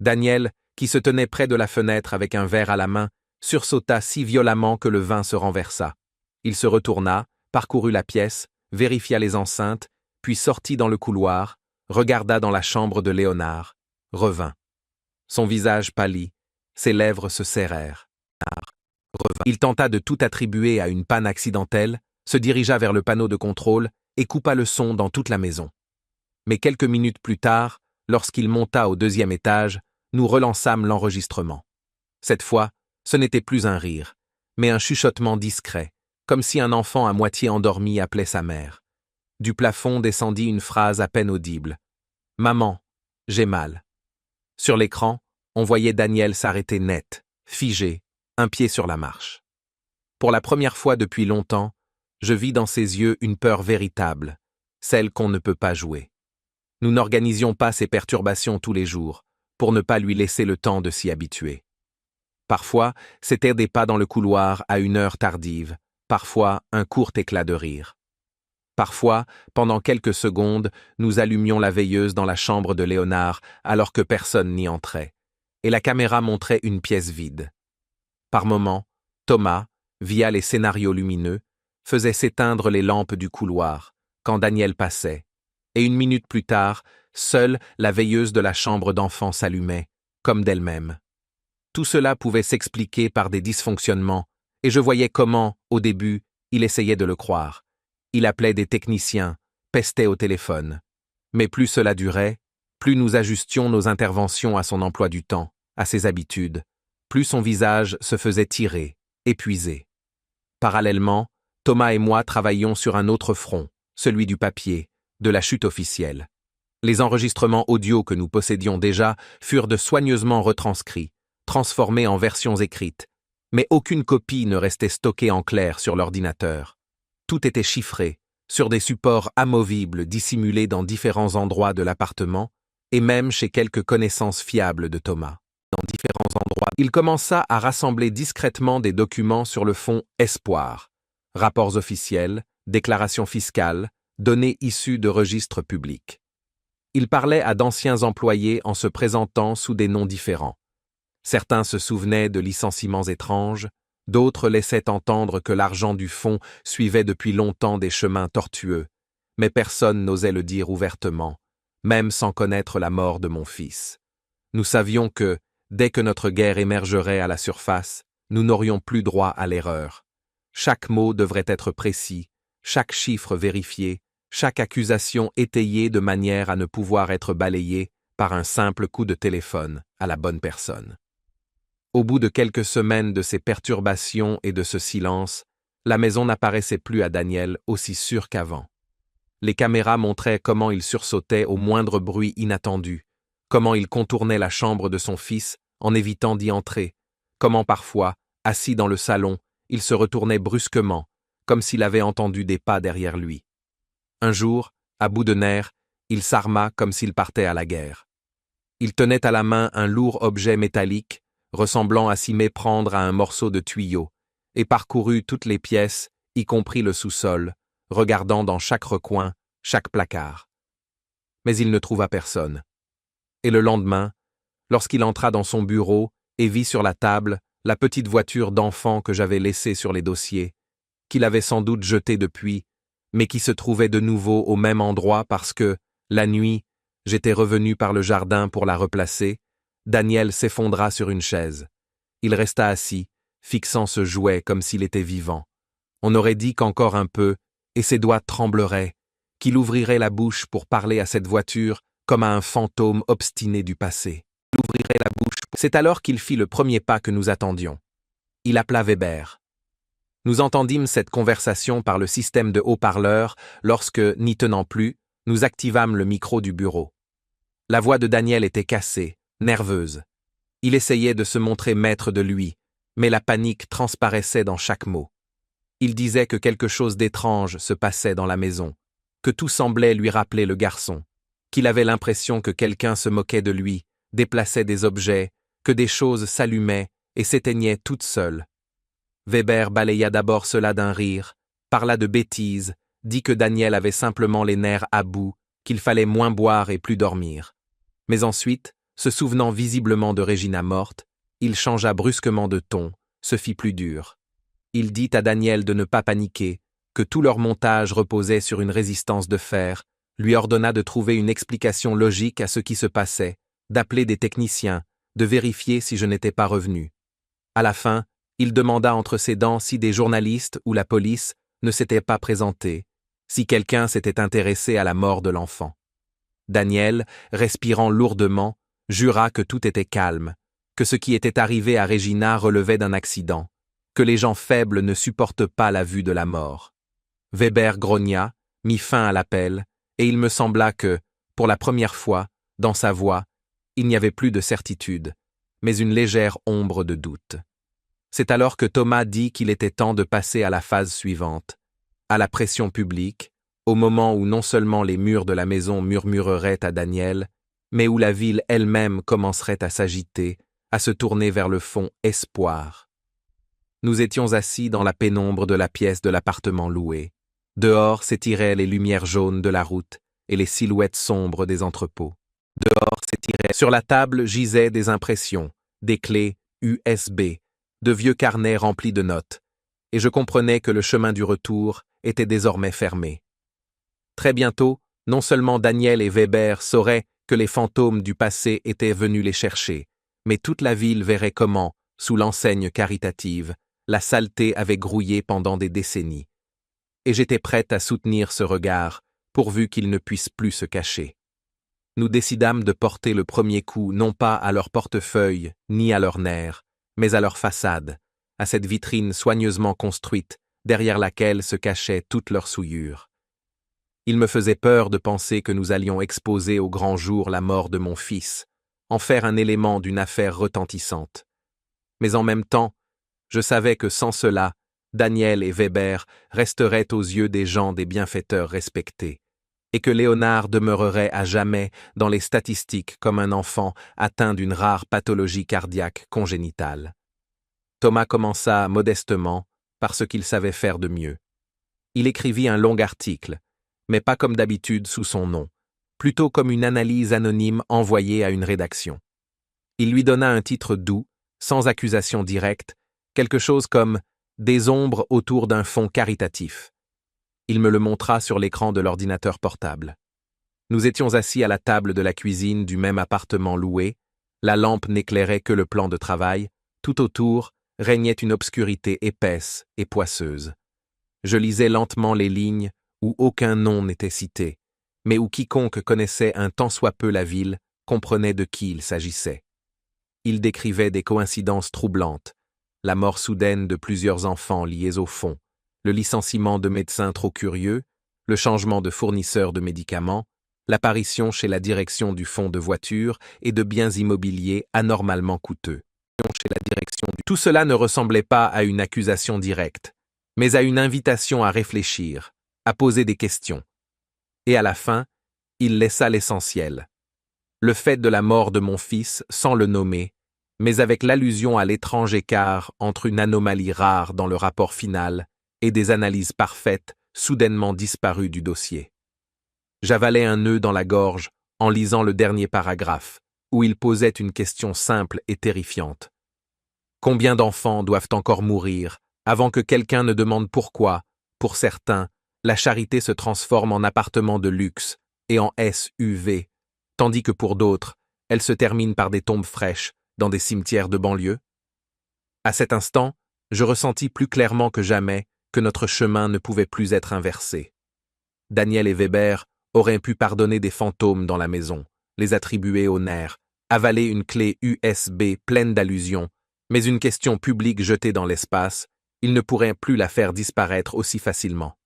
Daniel, qui se tenait près de la fenêtre avec un verre à la main, sursauta si violemment que le vin se renversa. Il se retourna, parcourut la pièce, vérifia les enceintes, puis sortit dans le couloir, regarda dans la chambre de Léonard, revint. Son visage pâlit, ses lèvres se serrèrent. Il tenta de tout attribuer à une panne accidentelle, se dirigea vers le panneau de contrôle et coupa le son dans toute la maison. Mais quelques minutes plus tard, lorsqu'il monta au 2e étage, nous relançâmes l'enregistrement. Cette fois, ce n'était plus un rire, mais un chuchotement discret, comme si un enfant à moitié endormi appelait sa mère. Du plafond descendit une phrase à peine audible. « Maman, j'ai mal. » Sur l'écran, on voyait Daniel s'arrêter net, figé, un pied sur la marche. Pour la première fois depuis longtemps, je vis dans ses yeux une peur véritable, celle qu'on ne peut pas jouer. Nous n'organisions pas ces perturbations tous les jours, pour ne pas lui laisser le temps de s'y habituer. Parfois, c'étaient des pas dans le couloir à une heure tardive, parfois un court éclat de rire. Parfois, pendant quelques secondes, nous allumions la veilleuse dans la chambre de Léonard alors que personne n'y entrait, et la caméra montrait une pièce vide. Par moments, Thomas, via les scénarios lumineux, faisait s'éteindre les lampes du couloir, quand Daniel passait, et une minute plus tard, seule la veilleuse de la chambre d'enfant s'allumait, comme d'elle-même. Tout cela pouvait s'expliquer par des dysfonctionnements, et je voyais comment, au début, il essayait de le croire. Il appelait des techniciens, pestait au téléphone. Mais plus cela durait, plus nous ajustions nos interventions à son emploi du temps, à ses habitudes, plus son visage se faisait tirer, épuisé. Parallèlement, Thomas et moi travaillions sur un autre front, celui du papier, de la chute officielle. Les enregistrements audio que nous possédions déjà furent soigneusement retranscrits, transformés en versions écrites, mais aucune copie ne restait stockée en clair sur l'ordinateur. Tout était chiffré, sur des supports amovibles dissimulés dans différents endroits de l'appartement, et même chez quelques connaissances fiables de Thomas. Dans différents endroits, il commença à rassembler discrètement des documents sur le fond Espoir, rapports officiels, déclarations fiscales, données issues de registres publics. Il parlait à d'anciens employés en se présentant sous des noms différents. Certains se souvenaient de licenciements étranges, d'autres laissaient entendre que l'argent du fonds suivait depuis longtemps des chemins tortueux, mais personne n'osait le dire ouvertement, même sans connaître la mort de mon fils. Nous savions que, dès que notre guerre émergerait à la surface, nous n'aurions plus droit à l'erreur. Chaque mot devrait être précis, chaque chiffre vérifié, chaque accusation étayée de manière à ne pouvoir être balayée par un simple coup de téléphone à la bonne personne. Au bout de quelques semaines de ces perturbations et de ce silence, la maison n'apparaissait plus à Daniel aussi sûre qu'avant. Les caméras montraient comment il sursautait au moindre bruit inattendu, comment il contournait la chambre de son fils en évitant d'y entrer, comment parfois, assis dans le salon, il se retournait brusquement, comme s'il avait entendu des pas derrière lui. Un jour, à bout de nerfs, il s'arma comme s'il partait à la guerre. Il tenait à la main un lourd objet métallique, ressemblant à s'y méprendre à un morceau de tuyau, et parcourut toutes les pièces, y compris le sous-sol, regardant dans chaque recoin, chaque placard. Mais il ne trouva personne. Et le lendemain, lorsqu'il entra dans son bureau et vit sur la table la petite voiture d'enfant que j'avais laissée sur les dossiers, qu'il avait sans doute jetée depuis, mais qui se trouvait de nouveau au même endroit parce que, la nuit, j'étais revenu par le jardin pour la replacer, Daniel s'effondra sur une chaise. Il resta assis, fixant ce jouet comme s'il était vivant. On aurait dit qu'encore un peu, et ses doigts trembleraient, qu'il ouvrirait la bouche pour parler à cette voiture comme à un fantôme obstiné du passé. Il ouvrirait la bouche. C'est alors qu'il fit le premier pas que nous attendions. Il appela Weber. Nous entendîmes cette conversation par le système de haut-parleurs lorsque, n'y tenant plus, nous activâmes le micro du bureau. La voix de Daniel était cassée, nerveuse. Il essayait de se montrer maître de lui, mais la panique transparaissait dans chaque mot. Il disait que quelque chose d'étrange se passait dans la maison, que tout semblait lui rappeler le garçon. qu'il avait l'impression que quelqu'un se moquait de lui, déplaçait des objets, que des choses s'allumaient et s'éteignaient toutes seules. Weber balaya d'abord cela d'un rire, parla de bêtises, dit que Daniel avait simplement les nerfs à bout, qu'il fallait moins boire et plus dormir. Mais ensuite, se souvenant visiblement de Regina morte, il changea brusquement de ton, se fit plus dur. Il dit à Daniel de ne pas paniquer, que tout leur montage reposait sur une résistance de fer, lui ordonna de trouver une explication logique à ce qui se passait, d'appeler des techniciens, de vérifier si je n'étais pas revenu. À la fin, il demanda entre ses dents si des journalistes ou la police ne s'étaient pas présentés, si quelqu'un s'était intéressé à la mort de l'enfant. Daniel, respirant lourdement, jura que tout était calme, que ce qui était arrivé à Regina relevait d'un accident, que les gens faibles ne supportent pas la vue de la mort. Weber grogna, mit fin à l'appel, et il me sembla que, pour la première fois, dans sa voix, il n'y avait plus de certitude, mais une légère ombre de doute. C'est alors que Thomas dit qu'il était temps de passer à la phase suivante, à la pression publique, au moment où non seulement les murs de la maison murmureraient à Daniel, mais où la ville elle-même commencerait à s'agiter, à se tourner vers le fond espoir. Nous étions assis dans la pénombre de la pièce de l'appartement loué. Dehors s'étiraient les lumières jaunes de la route et les silhouettes sombres des entrepôts. Dehors s'étiraient. Sur la table gisaient des impressions, des clés USB, de vieux carnets remplis de notes, et je comprenais que le chemin du retour était désormais fermé. Très bientôt, non seulement Daniel et Weber sauraient que les fantômes du passé étaient venus les chercher, mais toute la ville verrait comment, sous l'enseigne caritative, la saleté avait grouillé pendant des décennies. Et j'étais prête à soutenir ce regard, pourvu qu'il ne puisse plus se cacher. Nous décidâmes de porter le premier coup non pas à leur portefeuille, ni à leurs nerfs, mais à leur façade, à cette vitrine soigneusement construite, derrière laquelle se cachait toute leur souillure. Il me faisait peur de penser que nous allions exposer au grand jour la mort de mon fils, en faire un élément d'une affaire retentissante. Mais en même temps, je savais que sans cela, Daniel et Weber resteraient aux yeux des gens des bienfaiteurs respectés, et que Léonard demeurerait à jamais dans les statistiques comme un enfant atteint d'une rare pathologie cardiaque congénitale. Thomas commença modestement par ce qu'il savait faire de mieux. Il écrivit un long article, mais pas comme d'habitude sous son nom, plutôt comme une analyse anonyme envoyée à une rédaction. Il lui donna un titre doux, sans accusation directe, quelque chose comme « Des ombres autour d'un fond caritatif ». Il me le montra sur l'écran de l'ordinateur portable. Nous étions assis à la table de la cuisine du même appartement loué, la lampe n'éclairait que le plan de travail, tout autour régnait une obscurité épaisse et poisseuse. Je lisais lentement les lignes où aucun nom n'était cité, mais où quiconque connaissait un tant soit peu la ville comprenait de qui il s'agissait. Il décrivait des coïncidences troublantes, la mort soudaine de plusieurs enfants liés au fond, le licenciement de médecins trop curieux, le changement de fournisseur de médicaments, l'apparition chez la direction du fonds de voitures et de biens immobiliers anormalement coûteux. Tout cela ne ressemblait pas à une accusation directe, mais à une invitation à réfléchir, à poser des questions. Et à la fin, il laissa l'essentiel. Le fait de la mort de mon fils sans le nommer, mais avec l'allusion à l'étrange écart entre une anomalie rare dans le rapport final et des analyses parfaites soudainement disparues du dossier. J'avalais un nœud dans la gorge en lisant le dernier paragraphe, où il posait une question simple et terrifiante. Combien d'enfants doivent encore mourir avant que quelqu'un ne demande pourquoi, pour certains, la charité se transforme en appartement de luxe et en SUV, tandis que pour d'autres, elle se termine par des tombes fraîches dans des cimetières de banlieue? À cet instant, je ressentis plus clairement que jamais que notre chemin ne pouvait plus être inversé. Daniel et Weber auraient pu pardonner des fantômes dans la maison, les attribuer aux nerfs, avaler une clé USB pleine d'allusions, mais une question publique jetée dans l'espace, ils ne pourraient plus la faire disparaître aussi facilement.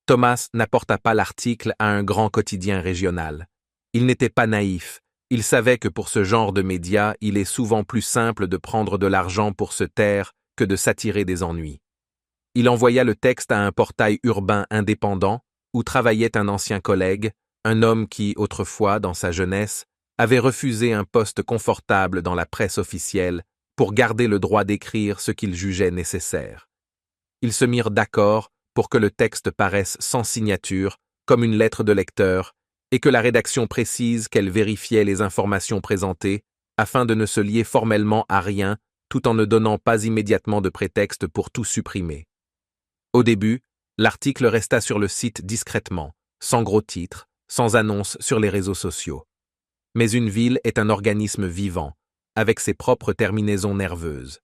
Thomas n'apporta pas l'article à un grand quotidien régional. Il n'était pas naïf, il savait que pour ce genre de médias, il est souvent plus simple de prendre de l'argent pour se taire que de s'attirer des ennuis. Il envoya le texte à un portail urbain indépendant où travaillait un ancien collègue, un homme qui, autrefois, dans sa jeunesse, avait refusé un poste confortable dans la presse officielle pour garder le droit d'écrire ce qu'il jugeait nécessaire. Ils se mirent d'accord pour que le texte paraisse sans signature, comme une lettre de lecteur, et que la rédaction précise qu'elle vérifiait les informations présentées afin de ne se lier formellement à rien tout en ne donnant pas immédiatement de prétexte pour tout supprimer. Au début, l'article resta sur le site discrètement, sans gros titres, sans annonce sur les réseaux sociaux. Mais une ville est un organisme vivant, avec ses propres terminaisons nerveuses.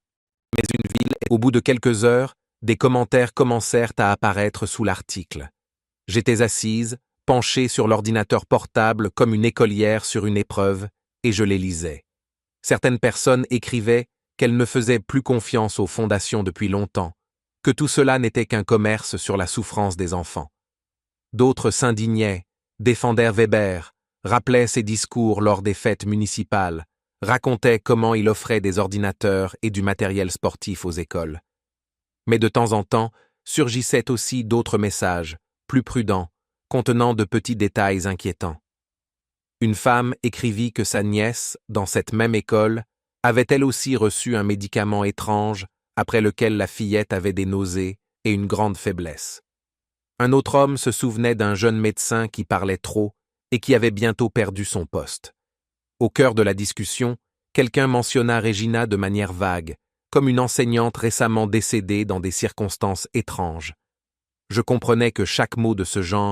Au bout de quelques heures, des commentaires commencèrent à apparaître sous l'article. J'étais assise, penchée sur l'ordinateur portable comme une écolière sur une épreuve, et je les lisais. Certaines personnes écrivaient qu'elles ne faisaient plus confiance aux fondations depuis longtemps, que tout cela n'était qu'un commerce sur la souffrance des enfants. D'autres s'indignaient, défendaient Weber, rappelaient ses discours lors des fêtes municipales, racontaient comment il offrait des ordinateurs et du matériel sportif aux écoles. Mais de temps en temps, surgissaient aussi d'autres messages, plus prudents, contenant de petits détails inquiétants. Une femme écrivit que sa nièce, dans cette même école, avait elle aussi reçu un médicament étrange après lequel la fillette avait des nausées et une grande faiblesse. Un autre homme se souvenait d'un jeune médecin qui parlait trop et qui avait bientôt perdu son poste. Au cœur de la discussion, quelqu'un mentionna Regina de manière vague, comme une enseignante récemment décédée dans des circonstances étranges. Je comprenais que chaque mot de ce genre